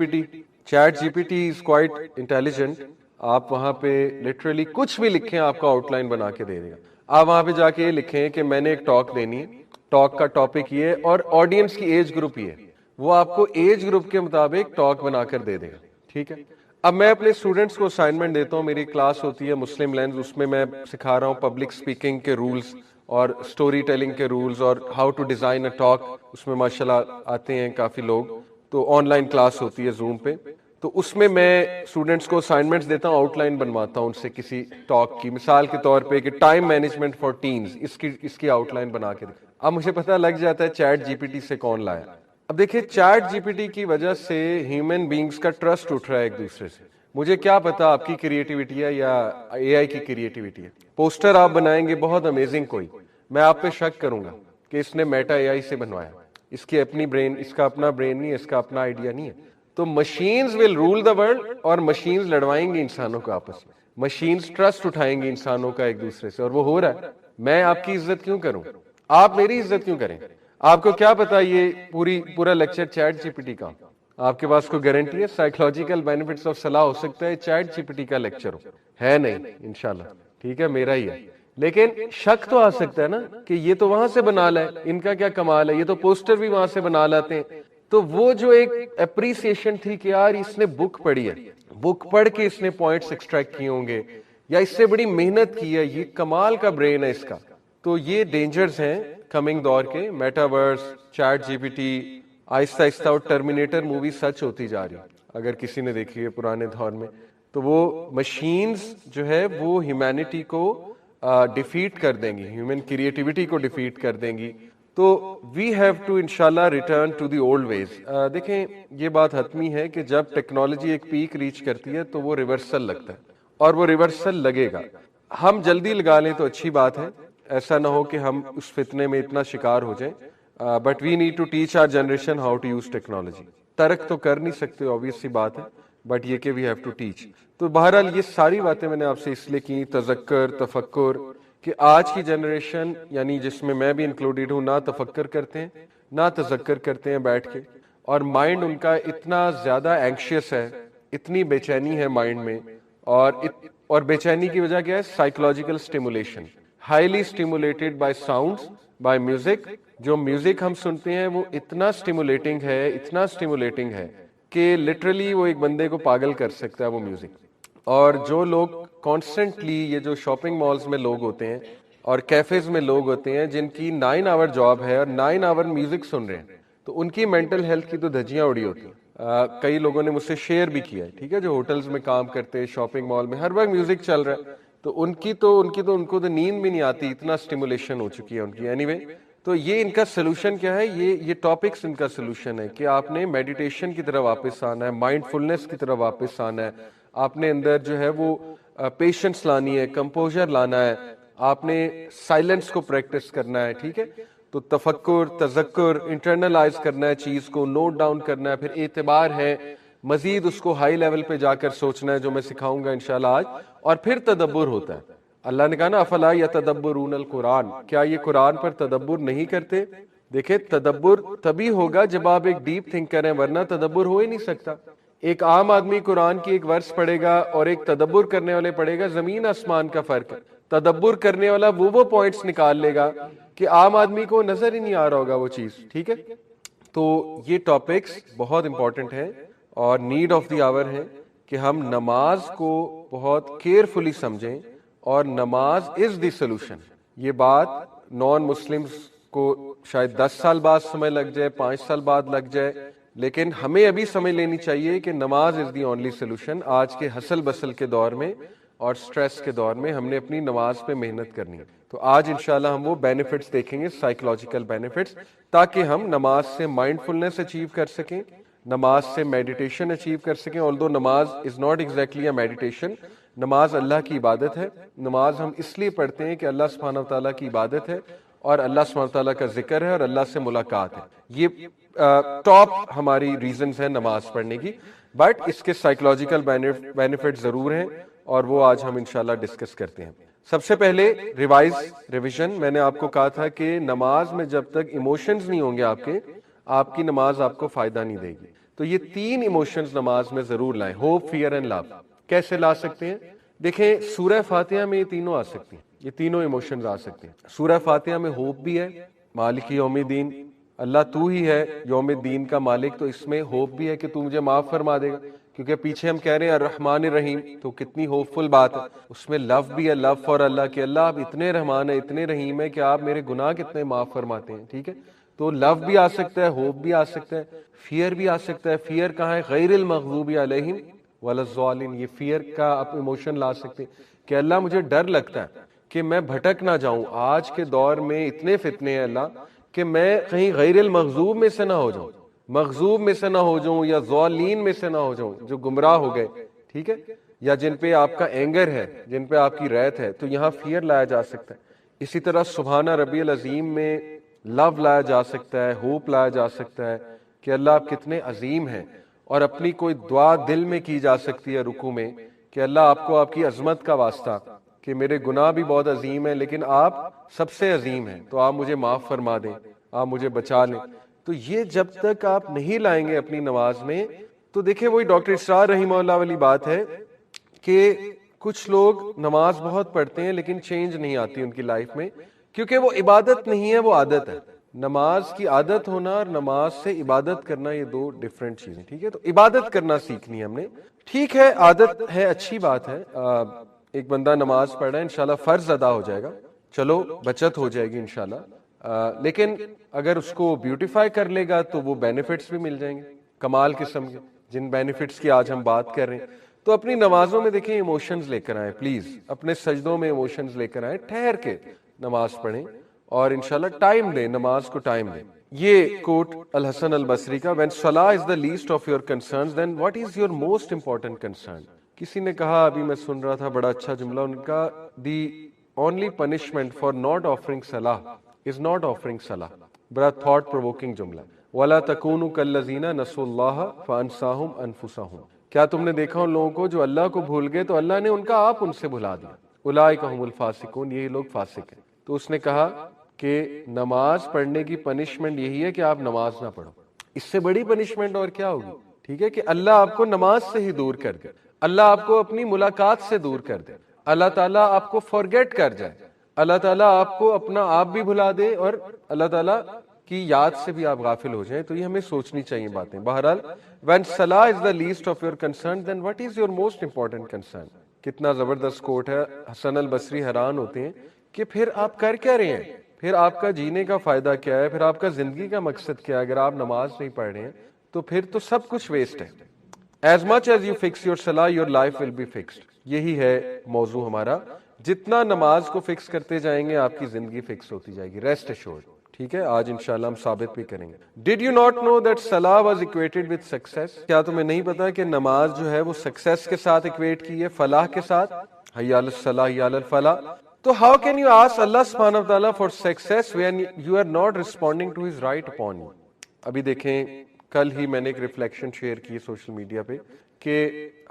P T is quite intelligent. آپ وہاں پہ لٹرلی کچھ بھی لکھیں، آپ کا آؤٹ لائن بنا کے دے دے گا. آپ وہاں پہ جا کے یہ لکھیں کہ میں نے ایک ٹاک دینی ہے، ٹاک کا ٹاپک یہ ہے اور آڈینس کی ایج گروپ یہ ہے، وہ آپ کو ایج گروپ کے مطابق ٹاک بنا کر دے دے گا. ٹھیک ہے، اب میں اپنے اسٹوڈنٹس کو اسائنمنٹ دیتا ہوں، میری کلاس ہوتی ہے مسلم لینز، اس میں میں سکھا رہا ہوں پبلک اسپیکنگ کے رولز اور اسٹوری ٹیلنگ کے رولز اور how to design a talk. اس میں ماشاءاللہ آتے ہیں کافی لوگ، تو آن لائن کلاس ہوتی ہے زوم پہ. تو اس میں اسٹوڈنٹس کو اسائنمنٹس دیتا ہوں، آؤٹ لائن بنواتا ہوں ان سے کسی ٹاک کی، مثال کے طور پہ کہ ٹائم مینجمنٹ فار ٹینز، اس کی آؤٹ لائن بنا کے. اب مجھے پتہ لگ جاتا ہے چیٹ جی پی ٹی سے کون لایا. اب دیکھیں چیٹ جی پی ٹی کی وجہ سے ہیومن بینگز کا ٹرسٹ اٹھ رہا ہے ایک دوسرے سے. مجھے کیا پتا آپ کی کریٹیوٹی ہے یا اے آئی کی کریٹیوٹی ہے. پوسٹر آپ بنائیں گے بہت امیزنگ، کوئی میں آپ پہ شک کروں گا کہ اس نے میٹا اے آئی سے بنوایا، اس کی اپنی برین، اس کا اپنا برین نہیں ہے، اس کا اپنا آئیڈیا نہیں ہے. تو machines will rule the world, اور مشینز لڑوائیں گی انسانوں کو آپس میں، مشینز ٹرسٹ اٹھائیں گی انسانوں کا ایک دوسرے سے، اور وہ ہو رہا ہے. میں آپ کی عزت کیوں کروں، آپ میری عزت کیوں کریں؟ آپ کو کیا پتا یہ پورا lecture chat G P T کا، آپ کے پاس کوئی گارنٹی ہے؟ سائیکولوجیکل بینیفٹس آف صلاح ہو سکتا ہے چیٹ جی پی ٹی کا لیکچر ہے نہیں انشاءاللہ. ٹھیک ہے، میرا ہی ہے. لیکن شک تو آ سکتا ہے نا کہ یہ تو وہاں سے بنا لائے، ان کا کیا کمال ہے، یہ تو پوسٹر بھی وہاں سے بنا لاتے ہیں. تو وہ جو ایک اپریسیشن تھی کہ یار اس نے بک پڑھی ہے، بک پڑھ کے اس نے پوائنٹس ایکسٹریکٹ کیے ہوں گے، یا اس سے بڑی محنت کی ہے، یہ کمال کا برین ہے اس کا. تو یہ ڈینجرز ہیں کمنگ دور کے، metaverse, chat G P T. آہستہ آہستہ اور ٹرمینیٹر مووی سچ ہوتی جا رہی ہے اگر کسی نے دیکھی ہے پرانے دور میں. تو وہ مشینز جو ہے وہ ہیومینٹی کو ڈیفیٹ کر دیں گی، ہیومن کریٹیوٹی کو ڈیفیٹ کر دیں گی. تو وی ہیو ٹو انشاءاللہ ریٹرن ٹو دی اولڈ ویز. دیکھیں یہ بات حتمی ہے کہ جب ٹیکنالوجی ایک پیک ریچ کرتی ہے تو وہ ریورسل لگتا ہے، اور وہ ریورسل لگے گا. ہم جلدی لگا لیں تو اچھی بات ہے، ایسا نہ ہو کہ ہم اس فتنے میں اتنا شکار ہو جائیں. But we need to teach our generation how to use technology. ترک تو کر نہیں سکتے، obvious سی بات ہے، بٹ یہ کہ وی ہیو ٹو ٹیچ. تو بہرحال یہ ساری باتیں میں نے آپ سے اس لیے کی، تذکر، تفکر، کہ آج کی جنریشن یعنی جس میں میں بھی انکلوڈیڈ ہوں، نہ تفکر کرتے ہیں نہ تذکر کرتے ہیں بیٹھ کے، اور مائنڈ ان کا اتنا زیادہ اینکشیس ہے، اتنی بے چینی ہے مائنڈ میں، اور بے چینی کی وجہ کیا ہے؟ Psychological stimulation, highly stimulated by sounds, by music. جو میوزک ہم سنتے ہیں وہ اتنا اسٹیمولیٹنگ ہے کہ لٹرلی وہ ایک بندے کو پاگل کر سکتا ہے وہ میوزک. اور جو لوگ کانسٹنٹلی، یہ جو شاپنگ مالز میں لوگ ہوتے ہیں اور کیفیز میں لوگ ہوتے ہیں جن کی 9 آور جاب ہے اور 9 آور میوزک سن رہے ہیں، تو ان کی مینٹل ہیلتھ کی تو دھجیاں اڑی ہوتی ہیں. کئی لوگوں نے مجھ سے شیئر بھی کیا ہے، ٹھیک ہے، جو ہوٹلز میں کام کرتے ہیں، شاپنگ مال میں ہر وقت میوزک چل رہا ہے، تو ان کو تو نیند بھی نہیں آتی، اتنا اسٹیمولیشن ہو چکی ہے ان کی. اینی وے، تو یہ ان کا سلوشن کیا ہے؟ یہ ٹاپکس ان کا سلوشن ہے کہ آپ نے میڈیٹیشن کی طرف واپس آنا ہے، مائنڈ فلنس کی طرف واپس آنا ہے، آپ نے اندر جو ہے وہ پیشنس لانی ہے، کمپوزر لانا ہے، آپ نے سائلنس کو پریکٹس کرنا ہے. ٹھیک ہے، تو تفکر، تذکر، انٹرنلائز کرنا ہے چیز کو، نوٹ ڈاؤن کرنا ہے، پھر اعتبار ہے، مزید اس کو ہائی لیول پہ جا کر سوچنا ہے، جو میں سکھاؤں گا انشاءاللہ آج. اور پھر تدبر ہوتا ہے. اللہ نے کہا نا افلا یتدبرون القرآن، کیا یہ قرآن پر تدبر نہیں کرتے؟ دیکھیں، تدبر تبھی ہوگا جب آپ ایک ڈیپ تھنکر ہیں، ورنہ تدبر ہو ہی نہیں سکتا. ایک عام آدمی قرآن کی ایک ورس پڑھے گا اور ایک تدبر کرنے والے پڑھے گا، زمین آسمان کا فرق ہے. تدبر کرنے والا وہ پوائنٹس نکال لے گا کہ عام آدمی کو نظر ہی نہیں آ رہا ہوگا وہ چیز. ٹھیک ہے، تو یہ ٹاپکس بہت امپورٹنٹ ہیں اور نیڈ آف دی آور ہیں کہ ہم نماز کو بہت کیئرفلی سمجھیں، اور نماز از دی سولوشن. یہ بات نان مسلمز کو شاید 10 سال بعد سمجھ لگ جائے، 5 سال بعد لگ جائے، لیکن ہمیں ابھی سمجھ لینی چاہیے کہ نماز از دی اونلی سولوشن. آج کے ہسل بسل کے دور میں اور سٹریس کے دور میں ہم نے اپنی نماز پہ محنت کرنی ہے. تو آج انشاءاللہ ہم وہ بینیفٹس دیکھیں گے، سائیکولوجیکل بینیفٹس، تاکہ ہم نماز سے مائنڈ فلنس اچیو کر سکیں، نماز سے میڈیٹیشن اچیو کر سکیں. آلدو نماز is not exactly a meditation, نماز اللہ کی عبادت ہے. نماز ہم اس لیے پڑھتے ہیں کہ اللہ سبحانہ وتعالیٰ کی عبادت ہے اور اللہ سبحانہ وتعالیٰ کا ذکر ہے اور اللہ سے ملاقات ہے. یہ ٹاپ ہماری ریزنز ہیں نماز پڑھنے کی. بٹ اس کے سائیکولوجیکل بینیفٹ ضرور ہیں، اور وہ آج ہم انشاءاللہ ڈسکس کرتے ہیں. سب سے پہلے ریویژن، میں نے آپ کو کہا تھا کہ نماز میں جب تک ایموشنز نہیں ہوں گے آپ کی نماز آپ کو فائدہ نہیں دے گی. تو یہ 3 ایموشنز نماز میں ضرور لائیں، ہوپ، فیئر اینڈ لو. کیسے لا سکتے ہیں؟ دیکھیں، سورہ فاتحہ میں یہ تینوں آ سکتی ہیں، یہ تینوں ایموشنز آ سکتے ہیں. سورہ فاتحہ میں ہوپ بھی ہے، مالک یوم الدین، اللہ تو ہی ہے یوم الدین کا مالک، تو اس میں ہوپ بھی ہے کہ تو مجھے معاف فرما دے گا، کیونکہ پیچھے ہم کہہ رہے ہیں الرحمن الرحیم، تو کتنی ہوپ فل بات ہے. اس میں لو بھی ہے، لو فار اللہ، کہ اللہ آپ اتنے رحمان ہیں، اتنے رحیم ہیں کہ آپ میرے گناہ کتنے معاف فرماتے ہیں. ٹھیک ہے، تو لو بھی آ سکتا ہے، ہوپ بھی آ سکتا ہے، فیئر بھی آ سکتا ہے. فیئر کہاں ہے؟ غیر المغضوب علیہم ولا الضالین. یہ فیئر کا آپ ایموشن لا سکتے ہیں کہ اللہ مجھے ڈر لگتا ہے کہ میں بھٹک نہ جاؤں. آج کے دور میں اتنے فتنے ہیں اللہ، کہ میں کہیں غیر المغضوب میں سے نہ ہو جاؤں، مغضوب میں سے نہ ہو جاؤں، یا ضالین میں سے نہ ہو جاؤں، جو گمراہ ہو گئے. ٹھیک ہے، یا جن پہ آپ کا اینگر ہے، جن پہ آپ کی ریت ہے، تو یہاں فیئر لایا جا سکتا ہے. اسی طرح سبحانہ ربی العظیم میں لو لایا جا سکتا ہے، ہوپ لایا جا سکتا ہے کہ اللہ آپ کتنے عظیم ہیں. اور اپنی کوئی دعا دل میں کی جا سکتی ہے رکوع میں کہ اللہ آپ کو آپ کی عظمت کا واسطہ، کہ میرے گناہ بھی بہت عظیم ہیں لیکن آپ سب سے عظیم ہیں، تو آپ مجھے معاف فرما دیں، آپ مجھے بچا لیں. تو یہ جب تک آپ نہیں لائیں گے اپنی نماز میں، تو دیکھیں وہی ڈاکٹر اسرار رحمہ اللہ والی بات ہے کہ کچھ لوگ نماز بہت پڑھتے ہیں لیکن چینج نہیں آتی ان کی لائف میں، کیونکہ وہ عبادت نہیں ہے، وہ عادت ہے. نماز کی عادت ہونا اور نماز سے عبادت کرنا، یہ 2 ڈیفرنٹ چیزیں. ٹھیک ہے، تو عبادت کرنا سیکھنی ہے ہم نے. ٹھیک ہے، عادت ہے، اچھی بات ہے. ایک بندہ نماز پڑھ رہا ہے، انشاءاللہ فرض ادا ہو جائے گا، چلو بچت ہو جائے گی انشاءاللہ. لیکن اگر اس کو بیوٹیفائی کر لے گا تو وہ بینیفٹس بھی مل جائیں گے، کمال قسم کے، جن بینیفٹس کی آج ہم بات کر رہے ہیں. تو اپنی نمازوں میں دیکھیں ایموشنز لے کر آئیں، پلیز اپنے سجدوں میں ایموشنز لے کر آئیں، ٹھہر کے نماز پڑھیں اور انشاءاللہ ٹائم دیں، نماز کو ٹائم دیں. یہ کوٹ الحسن البصری کا، when salah is the least of your concerns then what is your most important concern. کسی نے کہا، ابھی میں سن رہا تھا، بڑا اچھا جملہ ان کا، the only punishment for not offering salah is not offering salah. بڑا تھاٹ پرووکنگ جملہ. وَلَا تَكُونُوا كَالَّذِينَ نَسُوا اللَّهَ فَأَنسَاهُمْ أَنفُسَهُمْ. کیا تم نے دیکھا ان لوگوں کو جو اللہ کو بھول گئے تو اللہ نے ان کا آپ ان سے بھلا دیا. اولئک هم الفاسقون، یہی لوگ فاسق ہیں. تو اس نے کہا کہ نماز پڑھنے کی پنشمنٹ یہی ہے کہ آپ نماز نہ پڑھو. اس سے بڑی پنشمنٹ اور کیا ہوگی؟ ٹھیک ہے، کہ اللہ آپ کو نماز سے ہی دور کر دے. اللہ آپ کو اپنی ملاقات سے دور کر دے، اللہ تعالیٰ آپ کو فارگیٹ کر جائے، اللہ تعالیٰ آپ کو اپنا آپ بھی بھلا دے اور اللہ تعالیٰ کی یاد سے بھی آپ غافل ہو جائیں. تو یہ ہمیں سوچنی چاہیے باتیں. بہرحال when salah is the least of your concern, then what is your most important concern؟ کتنا زبردست کوٹ ہے. حسن البصری حیران ہوتے ہیں کہ پھر آپ کر کیا رہے ہیں، پھر آپ کا جینے کا فائدہ کیا ہے، پھر آپ کا زندگی کا مقصد کیا ہے؟ اگر آپ نماز نہیں پڑھ رہے ہیں تو پھر تو سب کچھ ویسٹ ہے. As much as you fix your salah, your life will be fixed. یہی ہے موضوع ہمارا. جتنا نماز کو فکس کرتے جائیں گے آپ کی زندگی فکس ہوتی جائے گی. Rest assured. ٹھیک ہے، آج انشاءاللہ ہم ثابت بھی کریں گے. Did you not know that salah was equated with success؟ کیا تمہیں نہیں پتا کہ نماز جو ہے وہ سکسیس کے ساتھ ایکویٹ کی ہے، فلاح کے ساتھ. حی علی الصلاح حی علی الفلاح. تو how can you ask Allah subhanahu wa ta'ala for success when you are not responding to his right upon you؟ ابھی دیکھیں، کل ہی میں نے ایک ریفلیکشن شیئر کی سوشل میڈیا پہ کہ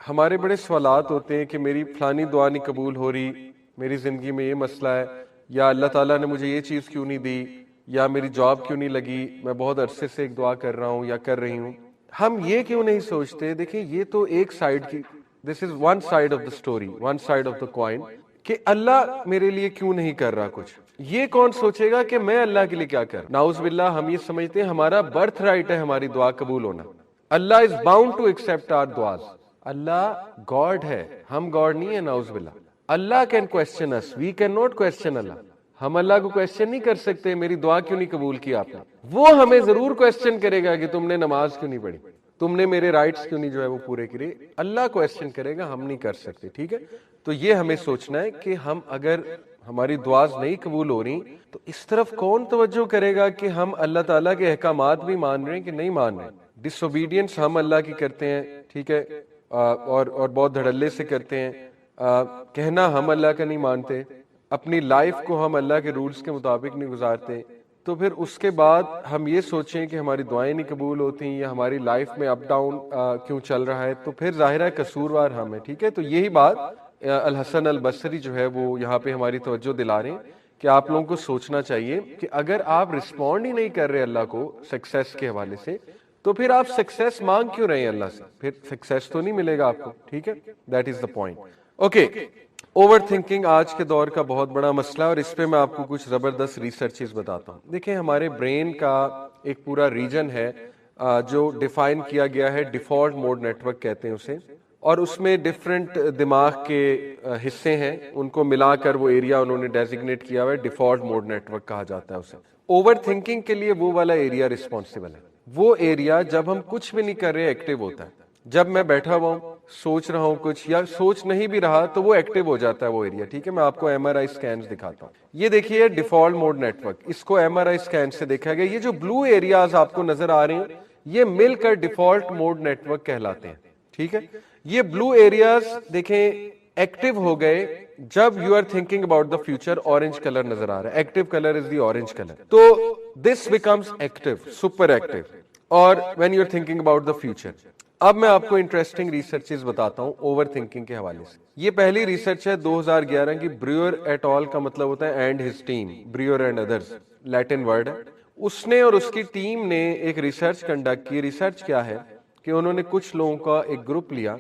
ہمارے بڑے سوالات ہوتے ہیں کہ میری فلانی دعا نہیں قبول ہو رہی، میری زندگی میں یہ مسئلہ ہے، یا اللہ تعالیٰ نے مجھے یہ چیز کیوں نہیں دی، یا میری جاب کیوں نہیں لگی، میں بہت عرصے سے ایک دعا کر رہا ہوں یا کر رہی ہوں. ہم یہ کیوں نہیں سوچتے؟ دیکھیں یہ تو ایک سائیڈ کی، this is one side of the story, one side of the coin, کہ اللہ میرے لیے کیوں نہیں کر رہا کچھ. یہ کون سوچے گا کہ میں اللہ کے لیے کیا کر. نعوذ باللہ ہم یہ سمجھتے ہیں ہمارا برتھ رائٹ ہے ہماری دعا قبول ہونا. Allah is bound to accept our duas. Allah God ہے، ہم گاڈ نہیں ہے. نعوذ باللہ. Allah can question us, we can not question Allah. ہم اللہ کو کوسچن نہیں کر سکتے میری دعا کیوں نہیں قبول کی آپ نے. وہ ہمیں ضرور کوسچن کرے گا کہ تم نے نماز کیوں نہیں پڑھی، تم نے میرے رائٹس کیوں نہیں جو ہے وہ پورے کیے. اللہ کوسچن کرے گا، ہم نہیں کر سکتے. ٹھیک ہے، تو یہ ہمیں سوچنا ہے کہ ہم اگر ہماری دعاز نہیں قبول ہو رہی تو اس طرف کون توجہ کرے گا کہ ہم اللہ تعالیٰ کے احکامات بھی مان رہے ہیں کہ نہیں مان رہے. ڈس اوبیڈینس ہم اللہ کی کرتے ہیں، ٹھیک ہے، اور بہت دھڑلے سے کرتے ہیں. کہنا ہم اللہ کا نہیں مانتے، اپنی لائف کو ہم اللہ کے رولز کے مطابق نہیں گزارتے. تو پھر اس کے بعد ہم یہ سوچیں کہ ہماری دعائیں نہیں قبول ہوتی یا ہماری لائف میں اپ ڈاؤن کیوں چل رہا ہے، تو پھر ظاہر ہے قصوروار ہم ہیں. ٹھیک ہے، تو یہی بات الحسن البصری جو ہے وہ یہاں پہ ہماری توجہ دلا رہے ہیں کہ آپ لوگوں کو سوچنا چاہیے کہ اگر آپ رسپونڈ ہی نہیں کر رہے اللہ کو سکسیس کے حوالے سے، تو پھر آپ سکسیس مانگ کیوں رہے ہیں اللہ سے؟ پھر سکسیس تو نہیں ملے گا آپ کو. ٹھیک ہے، that is the point. Okay, over thinking آج کے دور کا بہت بڑا مسئلہ ہے، اور اس پہ میں آپ کو کچھ زبردست ریسرچز بتاتا ہوں. دیکھیں ہمارے برین کا ایک پورا ریجن ہے جو ڈیفائن کیا گیا ہے، ڈیفالٹ موڈ نیٹ ورک کہتے ہیں اسے، اور اس میں ڈفرینٹ دماغ کے حصے ہیں، ان کو ملا کر وہ ایریا انہوں نے ڈیزگنیٹ کیا ہوا ہے، ڈیفالٹ موڈ نیٹ ورک کہا جاتا ہے اسے. اوور تھنکنگ کے لیے وہ والا ایریا رسپانسبل ہے. وہ ایریا جب ہم کچھ بھی نہیں کر رہے ایکٹیو ہوتا ہے. جب میں بیٹھا ہوا ہوں سوچ رہا ہوں کچھ یا سوچ نہیں بھی رہا تو وہ ایکٹیو ہو جاتا ہے وہ ایریا. ٹھیک ہے، میں آپ کو ایم آر آئی اسکینز دکھاتا ہوں. یہ دیکھیے ڈیفالٹ موڈ نیٹ ورک، اس کو ایم آر آئی اسکین سے دیکھا گیا. یہ جو بلو ایریاز آپ کو نظر آ رہے ہیں یہ مل کر ڈیفالٹ موڈ نیٹ ورک کہلاتے ہیں. ٹھیک ہے، یہ بلو ایریاز دیکھیں ایکٹیو ہو گئے جب you are thinking about the future. Orange colour نظر آ رہا ہے، active colour is the orange colour. تو this becomes active, super active. اور when you are thinking about the future. اب میں آپ کو انٹرسٹنگ ریسرچز بتاتا ہوں اوور تھنکنگ کے حوالے سے. یہ پہلی ریسرچ ہے 2011 کی، بریور ایٹ آل کا مطلب ہوتا ہے and his team, braver and others Latin word ہے. اس نے اور اس کی ٹیم نے ایک ریسرچ کنڈکٹ کی. ریسرچ کیا ہے کہ انہوں نے کچھ لوگوں کا ایک گروپ لیا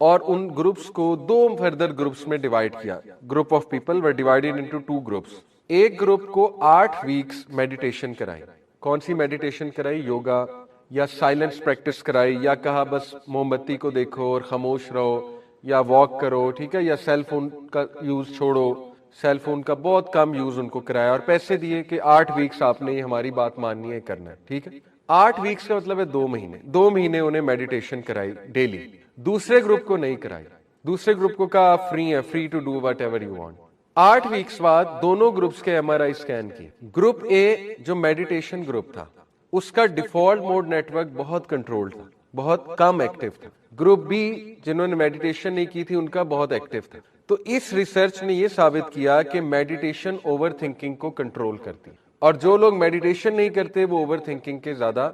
اور ان گروپس کو دو فردر گروپس میں ڈیوائڈ کیا. Group of people were divided into 2 groups. ایک گروپ کو 8 ویکس میڈیٹیشن کرائی. کون سی میڈیٹیشن کرائی؟ یوگا یا سائلنس پریکٹس کرائی، یا کہا بس موم بتی کو دیکھو اور خاموش رہو، یا واک کرو. ٹھیک ہے، یا سیل فون کا یوز چھوڑو. سیل فون کا بہت کم یوز ان کو کرایا اور پیسے دیے کہ 8 ویکس آپ نے ہماری بات ماننی ہے، کرنا ہے. ٹھیک ہے، 8 ویکس کا مطلب ہے 2 مہینے. 2 مہینے انہیں میڈیٹیشن کرائی ڈیلی. دوسرے گروپ کو نہیں کرائی. دوسرے گروپ کو کہا آپ فری ہیں، free to do whatever you want. 8 weeks بعد دونوں گروپس کے ایم آر آئی اسکین کیے. گروپ اے جو میڈیٹیشن گروپ تھا اس کا ڈیفالٹ موڈ نیٹ ورک بہت کنٹرول تھا، بہت کم ایکٹیو تھا. گروپ بی جنہوں نے میڈیٹیشن نہیں کی تھی ان کا بہت ایکٹیو تھا. تو اس ریسرچ نے یہ ثابت کیا کہ میڈیٹیشن اوور تھنکنگ کو کنٹرول کرتی، اور جو لوگ میڈیٹیشن نہیں کرتے وہ اوور تھنکنگ کے زیادہ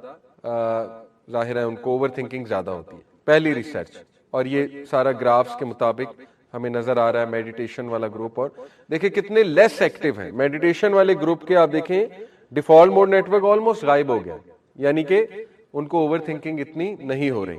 ظاہر ہے ان کو اوور تھنکنگ زیادہ ہوتی ہے. پہلی ریسرچ، اور یہ سارا گرافس کے مطابق ہمیں نظر آ رہا ہے. میڈیٹیشن والا گروپ، اور دیکھیں کتنے لیس ایکٹیو ہیں. میڈیٹیشن والے گروپ کے آپ دیکھیں default mode network almost غائب ہو گیا، یعنی کہ ان کو اوور تھنکنگ اتنی نہیں ہو رہی.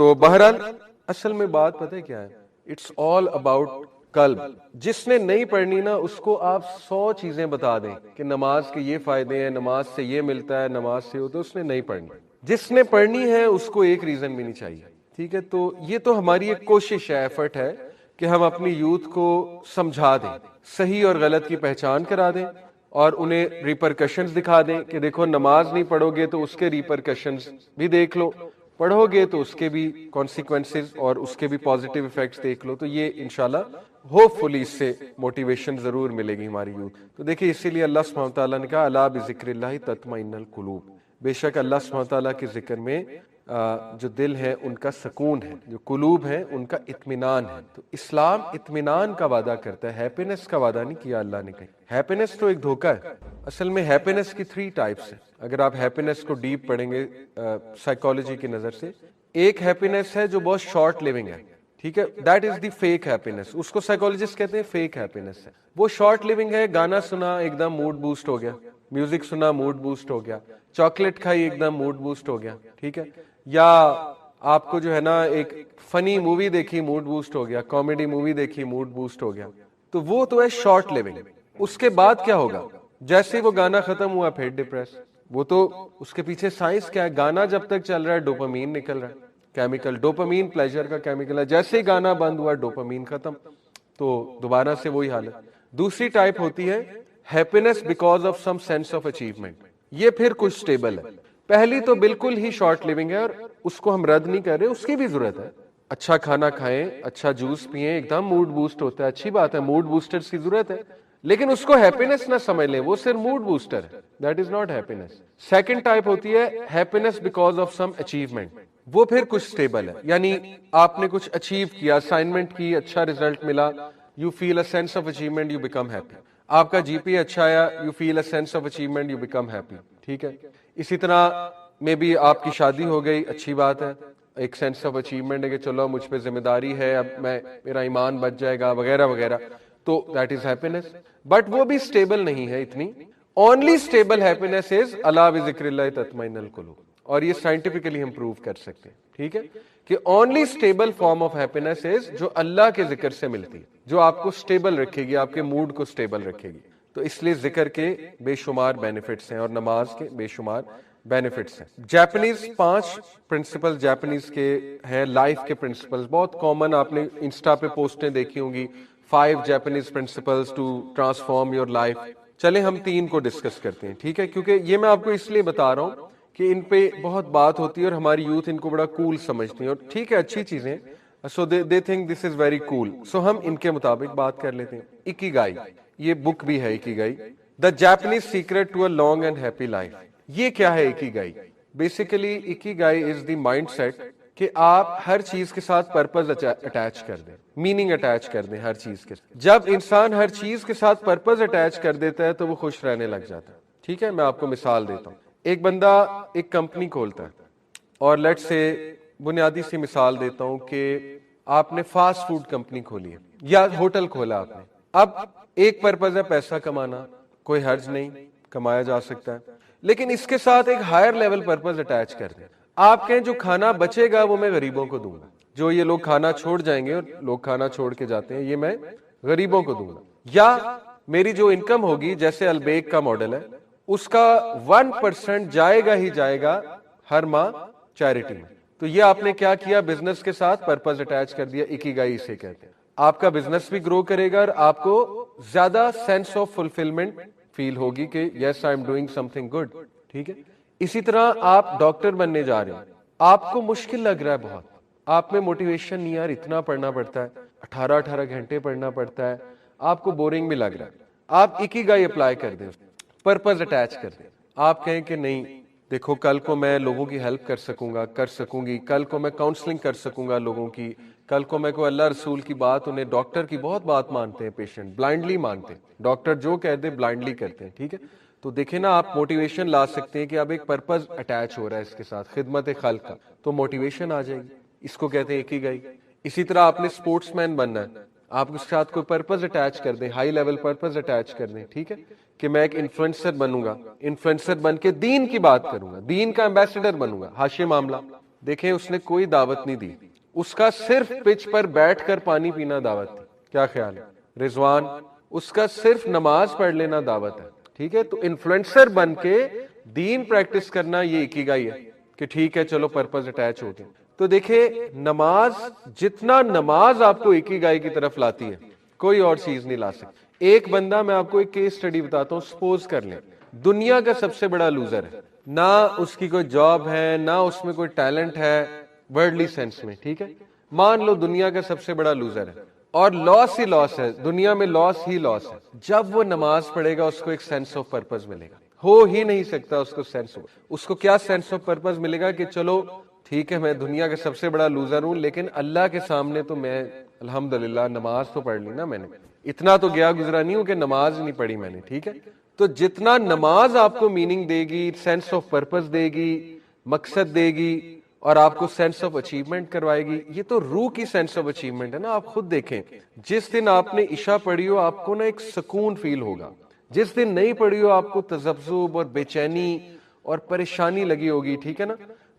تو بہرحال اصل میں بات پتہ ہے کیا ہے، اٹس آل اباؤٹ قلب. جس نے نہیں پڑھنی نا اس کو آپ 100 چیزیں بتا دیں کہ نماز کے یہ فائدے ہیں، نماز سے یہ ملتا ہے، نماز سے ہوتا ہے، اس نے نہیں پڑھنی. جس نے پڑھنی ہے اس کو ایک ریزن بھی نہیں چاہیے. ٹھیک ہے، تو یہ تو ہماری ایک کوشش ہے، ایفرٹ ہے کہ ہم اپنی یوتھ کو سمجھا دیں، صحیح اور غلط کی پہچان کرا دیں، اور انہیں ریپرکشنز دکھا دیں کہ دیکھو نماز نہیں پڑھو گے تو اس کے ریپرکشنز بھی دیکھ لو، پڑھو گے تو اس کے بھی کانسیکوینسز اور اس کے بھی پازیٹیو ایفیکٹس دیکھ لو. تو یہ انشاءاللہ ہوپ فلی اس سے موٹیویشن ضرور ملے گی ہماری یوتھ. تو دیکھیں اسی لیے اللہ سبحانہ تعالیٰ نے کہا الا بذکر اللہ تطمئن القلوب، بے شک اللہ سبحانہ تعالیٰ کے ذکر میں جو دل ہے ان کا سکون ہے، جو قلوب ہے ان کا اطمینان ہے. تو اسلام اطمینان کا وعدہ کرتا ہے، ہیپینس کا وعدہ نہیں کیا اللہ نے کہیں. ہیپینس تو ایک دھوکہ ہے. اصل میں ہیپینس کی 3 ٹائپس ہیں. اگر آپ ہیپینس کو ڈیپ پڑھیں گے سائیکالوجی کی نظر سے، ایک ہیپینس ہے جو بہت شارٹ لیونگ ہے. ٹھیک ہے، that is the fake happiness. اس کو سائیکالوجسٹ کہتے ہیں فیک ہیپینس ہے. وہ شارٹ لیونگ ہے، گانا سنا ایک دم موڈ بوسٹ ہو گیا، میوزک سنا موڈ بوسٹ ہو گیا، چاکلیٹ کھائی ایک دم موڈ بوسٹ ہو گیا. ٹھیک ہے، یا آپ کو جو ہے نا ایک فنی مووی دیکھی موڈ بوسٹ ہو گیا، کامیڈی مووی دیکھی موڈ بوسٹ ہو گیا. تو وہ تو ہے شارٹ لیونگ. اس کے بعد کیا ہوگا؟ جیسے ہی وہ گانا ختم ہوا پھر ڈپریس. وہ تو اس کے پیچھے سائنس کیا ہے، گانا جب تک چل رہا ہے ڈوپامین نکل رہا ہے، کیمیکل ڈوپامین پلیجر کا کیمیکل ہے. جیسے ہی گانا بند ہوا ڈوپامین ختم، تو دوبارہ سے وہی حالت. دوسری ٹائپ ہوتی ہے happiness because of some sense of achievement. یہ پھر کچھ سٹیبل ہے. پہلی تو بالکل ہی شارٹ لیونگ ہے اور اس کو ہم رد نہیں کر رہے، اس کی بھی ضرورت ہے. اچھا کھانا کھائیں، اچھا جوس پئیں، ایک دم موڈ بوسٹ ہوتا ہے، اچھی بات ہے، موڈ بوسٹرز کی ضرورت ہے. لیکن اس کو ہیپینس نہ سمجھ لیں، وہ صرف موڈ بوسٹر ہے، that is not happiness. Second type ہوتی ہے happiness because of some achievement. وہ پھر کچھ سٹیبل ہے، یعنی آپ نے کچھ اچیو کیا، اسائنمنٹ کی، اچھا ریزلٹ ملا، you feel a sense of achievement, you become happy. آپ کا جی پی اچھا آیا، you feel a sense of achievement, you become happy. ٹھیک ہے، اسی طرح میں بھی آپ کی شادی ہو گئی، اچھی بات ہے، ایک سینس آف اچیومنٹ ہے کہ چلو مجھ پہ ذمہ داری ہے، اب میرا ایمان بچ جائے گا وغیرہ وغیرہ. تو دیٹ از ہیپینس. بٹ وہ بھی سٹیبل نہیں ہے اتنی. اونلی سٹیبل ہیپینس از الا بذکر اللہ تطمئن القلوب. اور یہ سائنٹیفکلی ہم پروو کر سکتے ہیں. ٹھیک ہے، کہ only stable form of happiness is جو اللہ کے ذکر سے ملتی ہے، جو آپ کو سٹیبل رکھے گی، آپ کے موڈ کو سٹیبل رکھے گی. تو اس لیے ذکر کے بے شمار بینیفٹس ہیں اور نماز کے بے شمار بینیفٹس ہیں. جیپنیز 5 پرنسپل جیپنیز کے ہیں، لائف کے پرنسپل بہت کامن، آپ نے انسٹا پہ پوسٹیں دیکھی ہوں گی، 5 Japanese principles to transform your life. چلیں ہم 3 کو ڈسکس کرتے ہیں. ٹھیک ہے، کیونکہ یہ میں آپ کو اس لیے بتا رہا ہوں کہ ان پہ بہت بات ہوتی ہے اور ہماری یوتھ ان کو بڑا کول سمجھتی ہے، اور ٹھیک ہے اچھی چیزیں، سو they think this is very cool. سو ہم ان کے مطابق بات کر لیتے ہیں. اکیگائی، یہ بک بھی ہے ikigai, the Japanese secret to a long and happy life. یہ کیا ہے ikigai? Basically ikigai is the mindset کہ آپ ہر چیز کے ساتھ پرپز اٹیچ کر دیں، میننگ اٹیچ کر دیں ہر چیز کے. جب انسان ہر چیز کے ساتھ پرپز اٹیچ کر دیتا ہے تو وہ خوش رہنے لگ جاتا ہے. ٹھیک ہے، میں آپ کو مثال دیتا ہوں. ایک بندہ ایک کمپنی کھولتا ہے، اور لیٹ سے بنیادی سی مثال دیتا ہوں کہ آپ نے فاسٹ فوڈ کمپنی کھولی ہے یا ہوٹل کھولا آپ نے. اب ایک پرپز ہے پیسہ کمانا، کوئی حرج نہیں، کمایا جا سکتا ہے. لیکن اس کے ساتھ ایک ہائر لیول پرپز اٹیچ کر دیں. آپ کہیں جو کھانا بچے گا وہ میں غریبوں کو دوں گا، جو یہ لوگ کھانا چھوڑ جائیں گے اور لوگ کھانا چھوڑ کے جاتے ہیں، یہ میں غریبوں کو دوں گا. یا میری جو انکم ہوگی، جیسے البیک کا ماڈل ہے، اس کا 1% جائے گا ہی جائے گا ہر ماہ چیریٹی میں. تو یہ آپ نے کیا کیا؟ بزنس کے ساتھ پرپز اٹیچ کر دیا. اکیگائی اسے کہتے ہیں. آپ کا بزنس بھی گرو کرے گا اور آپ کو زیادہ سینس آف فلفلمنٹ فیل ہوگی کہ yes I am doing something good. ٹھیک ہے، اسی طرح آپ ڈاکٹر بننے جا رہے ہیں، آپ کو مشکل لگ رہا ہے بہت، آپ میں موٹیویشن نہیں، یار اتنا پڑھنا پڑتا ہے، 18 گھنٹے پڑھنا پڑتا ہے، آپ کو بورنگ بھی لگ رہا ہے. آپ اکیگائی اپلائی کر دیں، پرپز اٹیچ کر دیں. آپ کہیں کہ نہیں دیکھو کل کو میں لوگوں کی ہیلپ کر سکوں گا، کر سکوں گی، کل کو میں کاؤنسلنگ کر سکوں گا لوگوں کی، کل کو میں کوئی اللہ رسول کی بات، انہیں ڈاکٹر کی بہت بات مانتے ہیں پیشنٹ، بلائنڈلی مانتے ہیں، ڈاکٹر جو کہہ دے بلائنڈلی کرتے ہیں. ٹھیک ہے، تو دیکھیں نا آپ موٹیویشن لا سکتے ہیں کہ اب ایک پرپز اٹیچ ہو رہا ہے اس کے ساتھ، خدمت خلق کا، تو موٹیویشن آ جائے گی. اس کو کہتے ہیں اکیگائی. اسی طرح آپ نے اسپورٹس مین بننا ہے، آپ اس کے ساتھ کوئی پرپز اٹیچ کر دیں، ہائی لیول پرپز اٹیچ کر دیں. ٹھیک ہے، کہ میں ایک انفلوئنسر بنوں گا، انفلوئنسر بن کے دین کی بات کروں گا، دین کا ایمبیسڈر بنوں گا، حاشیے معاملہ. دیکھیں اس نے کوئی دعوت نہیں دی, اس کا صرف پچ پر بیٹھ کر پانی پینا دعوت تھی. کیا خیال ہے رضوان؟ اس کا صرف نماز پڑھ لینا دعوت ہے. ٹھیک ہے, تو انفلوئنسر بن کے دین پریکٹس کرنا یہ اکیگائی ہے کہ ٹھیک ہے چلو پرپز اٹیچ ہو گیا. تو دیکھیں نماز, جتنا نماز آپ کو اکیگائی کی طرف لاتی ہے کوئی اور چیز نہیں لا سکتی. ایک بندہ, میں آپ کو ایک کیس سٹڈی بتاتا ہوں, سپوز کر لیں دنیا کا سب سے بڑا لوزر ہے, نہ اس کی کوئی جاب ہے, نہ اس میں کوئی ٹیلنٹ ہے ورلڈلی سینس میں. ٹھیک ہے, مان لو دنیا کا سب سے بڑا لوزر ہے اور لاس ہی لاس ہے, دنیا میں لاس ہی لاس ہے. جب وہ نماز پڑھے گا اس کو ایک سینس آف پرپز ملے گا. ہو ہی نہیں سکتا اس کو سینس ہو. اس کو کیا سینس آف پرپز ملے گا کہ چلو ٹھیک ہے میں دنیا کا سب سے بڑا لوزر ہوں, لیکن اللہ کے سامنے تو میں الحمدللہ نماز تو پڑھ لی نا میں نے, اتنا تو گیا گزرا نہیں ہوں کہ نماز نہیں پڑھی میں نے. ٹھیک ہے, تو جتنا نماز آپ کو میننگ دے گی, سینس آف پرپز دے گی, مقصد دے گی, اور آپ کو سینس آف اچیومنٹ کروائے گی, یہ تو روح کی سینس آف اچیومنٹ ہے نا. آپ خود دیکھیں, جس دن آپ نے عشاء پڑھی ہو آپ کو نا ایک سکون فیل ہوگا, جس دن نہیں پڑھی ہو آپ کو تذبذب اور بے چینی اور پریشانی لگی ہوگی. ٹھیک ہے نا,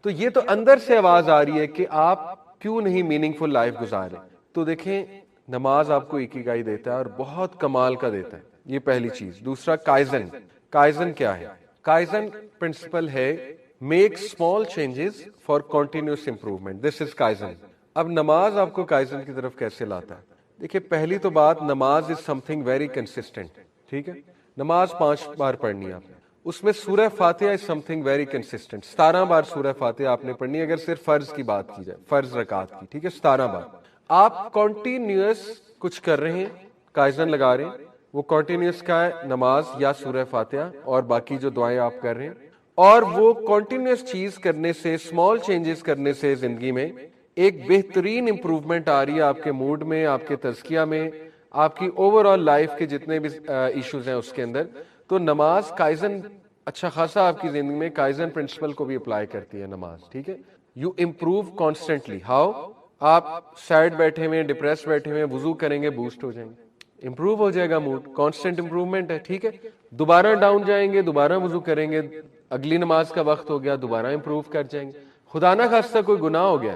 تو یہ تو اندر سے آواز آ رہی ہے کہ آپ کیوں نہیں میننگ فل لائف گزارے. تو دیکھیں نماز آپ کو اکیگائی دیتا ہے اور بہت کمال کا دیتا ہے, یہ پہلی چیز. دوسرا کائزن. کائزن کیا ہے؟ کائزن پرنسپل ہے make small changes for continuous improvement. This is kaizen. اب نماز آپ کو کائزن کی طرف کیسے لاتا ہے؟ دیکھیے پہلی تو بات, نماز از سم تھنگ ویری کنسسٹنٹ. ٹھیک ہے, نماز 5 بار پڑھنی ہے آپ نے, اس میں سورہ فاتحہ از سم تھنگ ویری کنسسٹنٹ. 17 بار سورہ فاتحہ آپ نے پڑھنی ہے اگر صرف فرض کی بات کی جائے, فرض رکعت کی. ٹھیک ہے, 17 بار آپ کنٹینیوس کچھ کر رہے ہیں, کائزن لگا رہے ہیں. وہ کنٹینیوس کا ہے نماز یا سورہ فاتحہ اور باقی جو دعائیں آپ کر رہے ہیں, اور وہ کنٹینیوس چیز کرنے سے, اسمال چینجز کرنے سے زندگی میں ایک بہترین امپروومنٹ آ رہی ہے آپ کے موڈ میں, آپ کے تزکیہ میں, آپ کی اوور آل لائف کے جتنے بھی ایشوز ہیں اس کے اندر. تو نماز کائزن اچھا خاصا آپ کی زندگی میں کائزن پرنسپل کو بھی اپلائی کرتی ہے نماز. ٹھیک ہے, یو امپروو کانسٹنٹلی. ہاؤ؟ آپ سیڈ بیٹھے ہوئے, ڈپریس بیٹھے ہوئے, وضو کریں گے بوسٹ ہو جائیں گے, امپروو ہو جائے گا موڈ, کانسٹنٹ امپروومنٹ ہے. ٹھیک ہے, دوبارہ ڈاؤن جائیں گے, دوبارہ وضو کریں گے, اگلی نماز کا وقت ہو گیا, دوبارہ امپروو کر جائیں گے. خدا نہ خواستہ کوئی گناہ ہو گیا,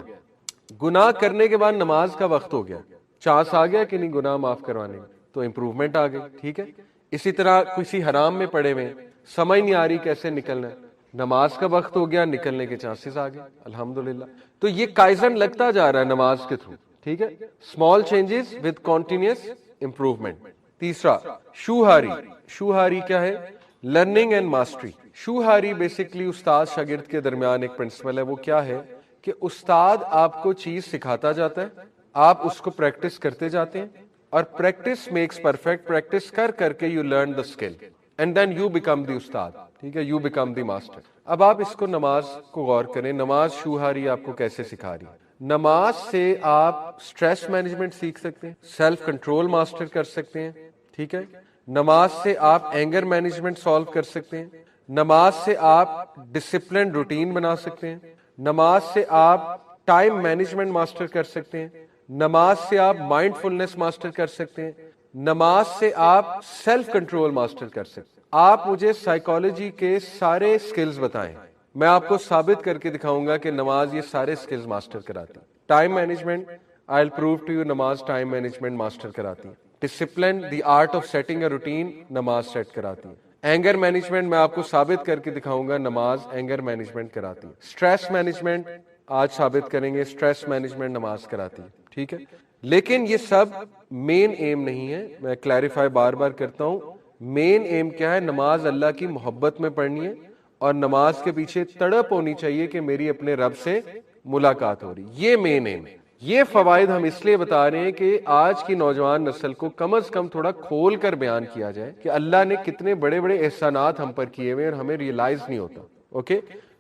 گناہ کرنے کے بعد نماز کا وقت ہو گیا, چانس آ گیا کہ نہیں گناہ معاف کروانے میں, تو امپروومنٹ آ گئی. ٹھیک ہے, اسی طرح کسی حرام میں پڑے ہوئے, سمجھ نہیں آ رہی کیسے نکلنا ہے, نماز کا وقت ہو گیا, نکلنے کے چانسز آ گئے الحمدللہ. تو یہ کائزن لگتا جا رہا ہے نماز کے تھرو. ٹھیک ہے, small changes with continuous improvement. تیسرا شوہاری. شوہاری کیا ہے؟ Learning and mastery. Shuhari basically استاد شاگرد کے درمیان ایک پرنسپل ہے. وہ کیا ہے کہ استاد آپ کو چیز سکھاتا جاتا ہے, آپ اس کو پریکٹس کرتے جاتے ہیں, اور پریکٹس میکس پرفیکٹ. پریکٹس کر کر کے you learn the skill and then you become the استاد. ٹھیک ہے, یو بیکم دی ماسٹر. اب آپ اس کو نماز کو غور کریں, نماز شوہاری آپ کو کیسے سکھا رہی ہے. نماز سے آپ سٹریس مینجمنٹ سیکھ سکتے ہیں, سیلف کنٹرول ماسٹر کر سکتے ہیں. ٹھیک ہے, نماز سے آپ اینگر مینجمنٹ سالو کر سکتے ہیں. نماز سے آپ ڈسپلن روٹین بنا سکتے ہیں. نماز سے آپ ٹائم مینجمنٹ ماسٹر کر سکتے ہیں. نماز سے آپ مائنڈ فلنس ماسٹر کر سکتے ہیں. نماز سے آپ سیلف کنٹرول ماسٹر کر سکتے ہیں. آپ مجھے سائیکالوجی کے سارے سکلز بتائیں, میں آپ کو ثابت کر کے دکھاؤں گا کہ نماز یہ سارے سکلز ماسٹر کراتی ہے. Time management, I will prove to you, نماز ٹائم مینجمنٹ ماسٹر کراتی ہے. Discipline, the art of setting a routine, نماز سیٹ کراتی ہے. اینگر مینجمنٹ میں آپ کو ثابت کر کے دکھاؤں گا, نماز اینگر مینجمنٹ کراتی ہے. اسٹریس مینجمنٹ آج ثابت کریں گے, اسٹریس مینجمنٹ نماز کراتی ہے. ٹھیک ہے, لیکن یہ سب مین ایم نہیں ہے, میں کلیریفائی بار بار کرتا ہوں. مین ایم کیا ہے؟ نماز اللہ کی محبت میں پڑھنی ہے, اور نماز کے پیچھے تڑپ ہونی چاہیے کہ میری اپنے رب سے ملاقات ہو رہی. یہ مین ایم ہے. یہ فوائد ہم اس لیے بتا رہے ہیں کہ آج کی نوجوان نسل کو کم از کم تھوڑا کھول کر بیان کیا جائے کہ اللہ نے کتنے بڑے بڑے احسانات ہم پر کیے ہوئے اور ہمیں ریئلائز نہیں ہوتا. اوکے,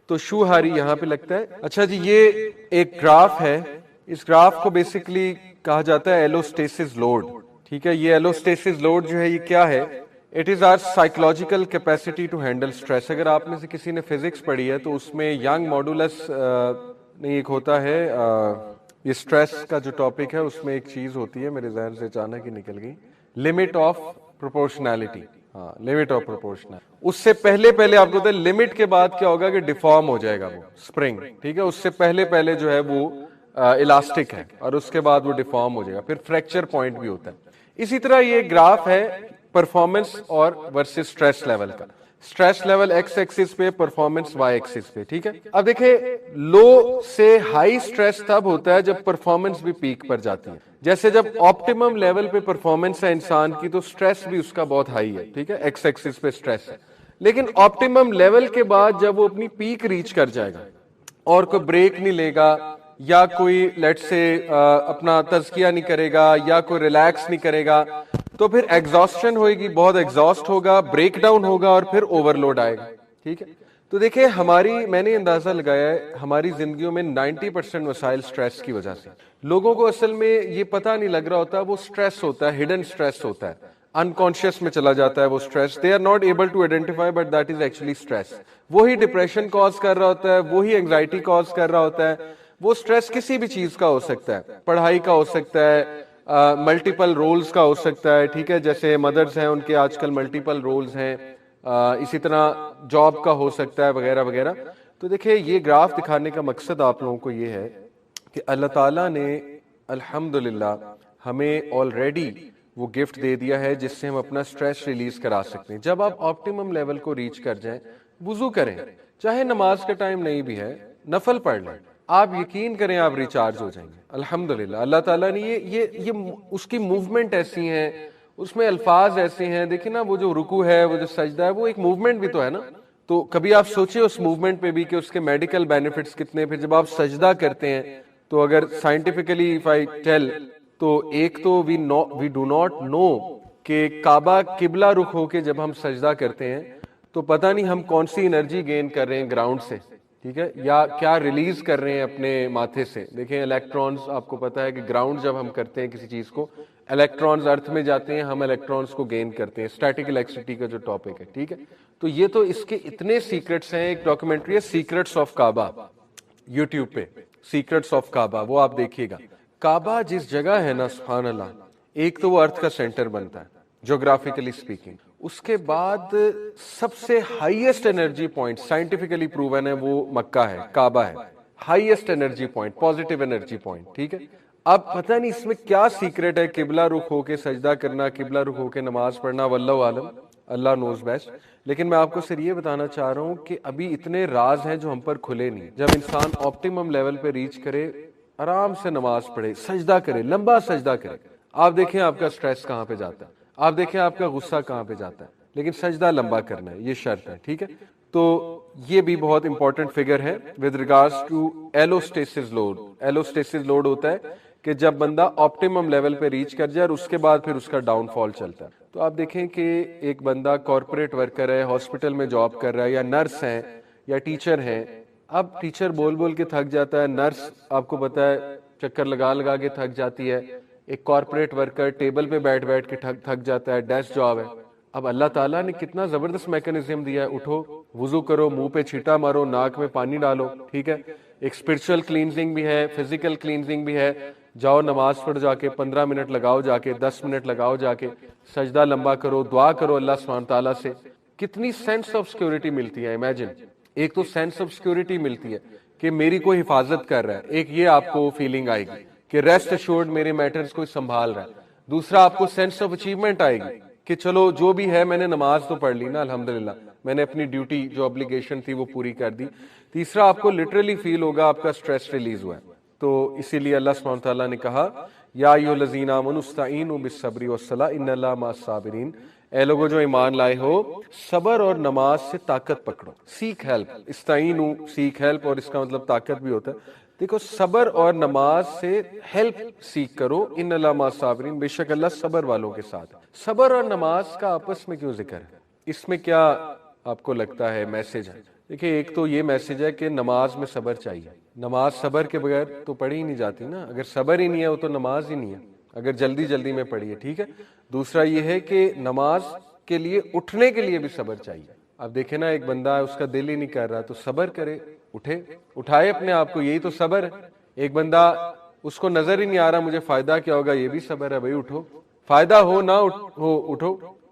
تو شوہاری یہاں پہ لگتا ہے. اچھا جی, یہ ایک گراف ہے, اس گراف کو بیسکلی کہا جاتا ہے ایلوسٹیسس لوڈ. ٹھیک ہے, یہ ایلوسٹیسس لوڈ جو ہے یہ کیا ہے؟ It is our psychological capacity to handle stress. اگر آپ میں سے کسی نے فزکس پڑھی ہے تو اس میں ینگ ماڈولس نہیں ایک ہوتا ہے, یہ اسٹریس کا جو ٹاپک ہے اس میں ایک چیز ہوتی ہے, میرے ذہن سے اچانک ہی نکل گئی, لمٹ آف پروپورشنالٹی. ہاں لمٹ اور پروپورشنل. اس سے پہلے پہلے آپ کو پتہ ہے لمٹ کے بعد کیا ہوگا کہ ڈیفارم ہو جائے گا وہ اسپرنگ, ٹھیک ہے. اس سے پہلے پہلے جو ہے وہ الاسٹک ہے اور اس کے بعد وہ ڈیفارم ہو جائے گا, پھر فریکچر پوائنٹ بھی ہوتا ہے. اسی طرح یہ گراف ہے پرفارمنس اور ورسز اسٹریس لیول کا. اسٹریس لیول ایکس ایکسس پہ, پرفارمنس وائی ایکسس پہ, ٹھیک ہے. اب دیکھیں لو سے ہائی اسٹریس تب ہوتا ہے جب پرفارمنس بھی پیک پر جاتی ہے. جیسے جب آپٹیمم لیول پہ پرفارمنس ہے انسان کی تو اسٹریس بھی اس کا بہت ہائی ہے, ٹھیک ہے, ایکس ایکسس پہ اسٹریس ہے. لیکن آپٹیمم لیول کے بعد جب وہ اپنی پیک ریچ کر جائے گا اور کوئی بریک نہیں لے گا یا کوئی لیٹ سے اپنا تزکیہ نہیں کرے گا یا کوئی ریلیکس نہیں کرے گا تو پھر ایگزاسشن ہوئے گی, بہت ایگزاسٹ ہوگا, بریک ڈاؤن ہوگا اور پھر اوور لوڈ آئے گا, ٹھیک ہے. تو دیکھیں میں نے اندازہ لگایا ہے ہماری زندگیوں میں 90% مسائل سٹریس کی وجہ سے. لوگوں کو اصل میں یہ پتہ نہیں لگ رہا ہوتا, وہ سٹریس ہوتا ہے, ہڈن سٹریس ہوتا ہے, انکانشیس میں چلا جاتا ہے وہ stress. They are not able to identify but that is actually stress. وہی ڈپریشن کاز کر رہا ہوتا ہے, وہی اینگزائٹی کاز کر رہا ہوتا ہے. وہ سٹریس کسی بھی چیز کا ہو سکتا ہے, پڑھائی کا ہو سکتا ہے, ملٹیپل رولز کا ہو سکتا ہے, ٹھیک ہے, جیسے مدرز ہیں ان کے آج کل ملٹیپل رولز ہیں, اسی طرح جاب کا ہو سکتا ہے وغیرہ وغیرہ. تو دیکھیں یہ گراف دکھانے کا مقصد آپ لوگوں کو یہ ہے کہ اللہ تعالیٰ نے الحمدللہ ہمیں آلریڈی وہ گفٹ دے دیا ہے جس سے ہم اپنا سٹریس ریلیز کرا سکتے ہیں. جب آپ آپٹیمم لیول کو ریچ کر جائیں, وضو کریں, چاہے نماز کا ٹائم نہیں بھی ہے, نفل پڑھ لیں, آپ یقین کریں آپ ریچارج ہو جائیں گے الحمدللہ. اللہ تعالیٰ نے یہ اس کی موومنٹ ایسی ہیں, اس میں الفاظ ایسے ہیں. دیکھیں نا وہ جو رکوع ہے, وہ جو سجدہ ہے, وہ ایک موومنٹ بھی تو ہے نا. تو کبھی آپ سوچیں اس موومنٹ پہ بھی کہ اس کے میڈیکل بینیفٹس کتنے. پھر جب آپ سجدہ کرتے ہیں تو اگر سائنٹیفکلی اف آئی ٹیل تو ایک تو وی ڈو ناٹ نو کہ کعبہ قبلہ رخ ہو کے جب ہم سجدہ کرتے ہیں تو پتہ نہیں ہم کون سی انرجی گین کر رہے ہیں گراؤنڈ سے, ٹھیک ہے, یا کیا ریلیز کر رہے ہیں اپنے ماتھے سے. دیکھیں الیکٹرانز, آپ کو پتا ہے کہ گراؤنڈ جب ہم کرتے ہیں کسی چیز کو, الیکٹرانز ارتھ میں جاتے ہیں, ہم الیکٹرانز کو گین کرتے ہیں. اسٹیٹک الیکٹریسٹی کا جو ٹاپک ہے, ٹھیک ہے. تو یہ تو اس کے اتنے سیکرٹس ہیں. ایک ڈاکومنٹری ہے سیکرٹس آف کعبہ یوٹیوب پہ, سیکرٹس آف کعبہ, وہ آپ دیکھیے گا. کعبہ جس جگہ ہے نا, سبحان اللہ, ایک تو وہ ارتھ کا سینٹر بنتا ہے جیوگرافیکلی اسپیکنگ. اس کے بعد سب سے highest energy point scientifically proven ہے وہ مکہ ہے, کعبہ ہے, highest energy point, positive energy point, ٹھیک ہے. اب پتہ نہیں اس میں کیا سیکرٹ ہے, قبلہ رخ ہو کے سجدہ کرنا, قبلہ رخ ہو کے نماز پڑھنا, واللہ عالم, اللہ نوز بیسٹ. لیکن میں آپ کو صرف یہ بتانا چاہ رہا ہوں کہ ابھی اتنے راز ہیں جو ہم پر کھلے نہیں. جب انسان آپٹیمم لیول پہ ریچ کرے, آرام سے نماز پڑھے, سجدہ کرے, لمبا سجدہ کرے, آپ دیکھیں آپ کا سٹریس کہاں پہ جاتا ہے, آپ دیکھیں آپ کا غصہ کہاں پہ جاتا ہے. لیکن سجدہ لمبا کرنا ہے, یہ شرط ہے, ٹھیک ہے. تو یہ بھی بہت امپورٹنٹ فگر ہے with regards to allostasis load. Allostasis load ہوتا ہے کہ جب بندہ آپٹیمم لیول پہ ریچ کر جائے اور اس کے بعد پھر اس کا ڈاؤن فال چلتا ہے. تو آپ دیکھیں کہ ایک بندہ کارپوریٹ ورکر ہے, ہاسپٹل میں جاب کر رہا ہے, یا نرس ہیں یا ٹیچر ہیں. اب ٹیچر بول بول کے تھک جاتا ہے, نرس آپ کو پتا ہے چکر لگا لگا کے تھک جاتی ہے, ایک کارپوریٹ ورکر ٹیبل پہ بیٹھ بیٹھ کے تھک جاتا ہے, ڈیسک جاب ہے. اب اللہ تعالیٰ نے کتنا زبردست میکانزم دیا ہے, اٹھو, وضو کرو, منہ پہ چھینٹا مارو, ناک میں پانی ڈالو, ٹھیک ہے. ایک اسپرچل کلینزنگ بھی ہے, فزیکل کلینزنگ بھی ہے. جاؤ نماز پڑھ, جا کے 15 منٹ لگاؤ, جا کے 10 منٹ لگاؤ, جا کے سجدہ لمبا کرو, دعا کرو اللہ سبحانہ تعالیٰ سے. کتنی سینس آف سیکورٹی ملتی ہے, امیجن. ایک تو سینس آف سیکورٹی ملتی ہے کہ میری کوئی حفاظت کر رہا ہے, ایک یہ آپ کو فیلنگ آئے گی کہ ریسٹ ایشورڈ میرے میٹرز کو سنبھال رہا ہے. دوسرا آپ کو سینس آف اچیومنٹ آئے گی کہ چلو جو بھی ہے میں نے نماز تو پڑھ لی نا, الحمدللہ میں نے اپنی ڈیوٹی جو ابلیگیشن تھی وہ پوری کر دی. تیسرا آپ کو لٹرلی فیل ہوگا آپ کا سٹریس ریلیز ہوا ہے. تو اسی لیے اللہ سبحانہ تعالیٰ نے کہا یا ایھا الذین آمنوا استعینوا بالصبر والصلاۃ ان اللہ مع الصابرین. اے لوگوں جو ایمان لائے ہو, صبر اور نماز سے طاقت پکڑو. سیک ہیلپ, استعینوا سیک ہیلپ, اور اس کا مطلب طاقت بھی ہوتا ہے. دیکھو صبر اور نماز سے ہیلپ سیکھ کرو, ان اللہ مع الصابرین, بے شک اللہ صبر والوں کے ساتھ. صبر اور نماز کا آپس میں کیوں ذکر ہے, اس میں کیا آپ کو لگتا ہے میسج ہے؟ دیکھیں ایک تو یہ میسج ہے کہ نماز میں صبر چاہیے. نماز صبر کے بغیر تو پڑھی ہی نہیں جاتی نا, اگر صبر ہی نہیں ہے وہ تو نماز ہی نہیں ہے, اگر جلدی جلدی میں پڑھیے, ٹھیک ہے. دوسرا یہ ہے کہ نماز کے لیے اٹھنے کے لیے بھی صبر چاہیے. اب دیکھیں نا ایک بندہ ہے اس کا دل ہی نہیں کر رہا تو صبر کرے, اٹھے, اٹھائے اپنے آپ کو, یہی تو صبر ہے. ایک بندہ اس کو نظر ہی نہیں آ رہا مجھے فائدہ کیا ہوگا, یہ بھی صبر ہے بھائی, اٹھو, فائدہ ہو نہ ہو اٹھو.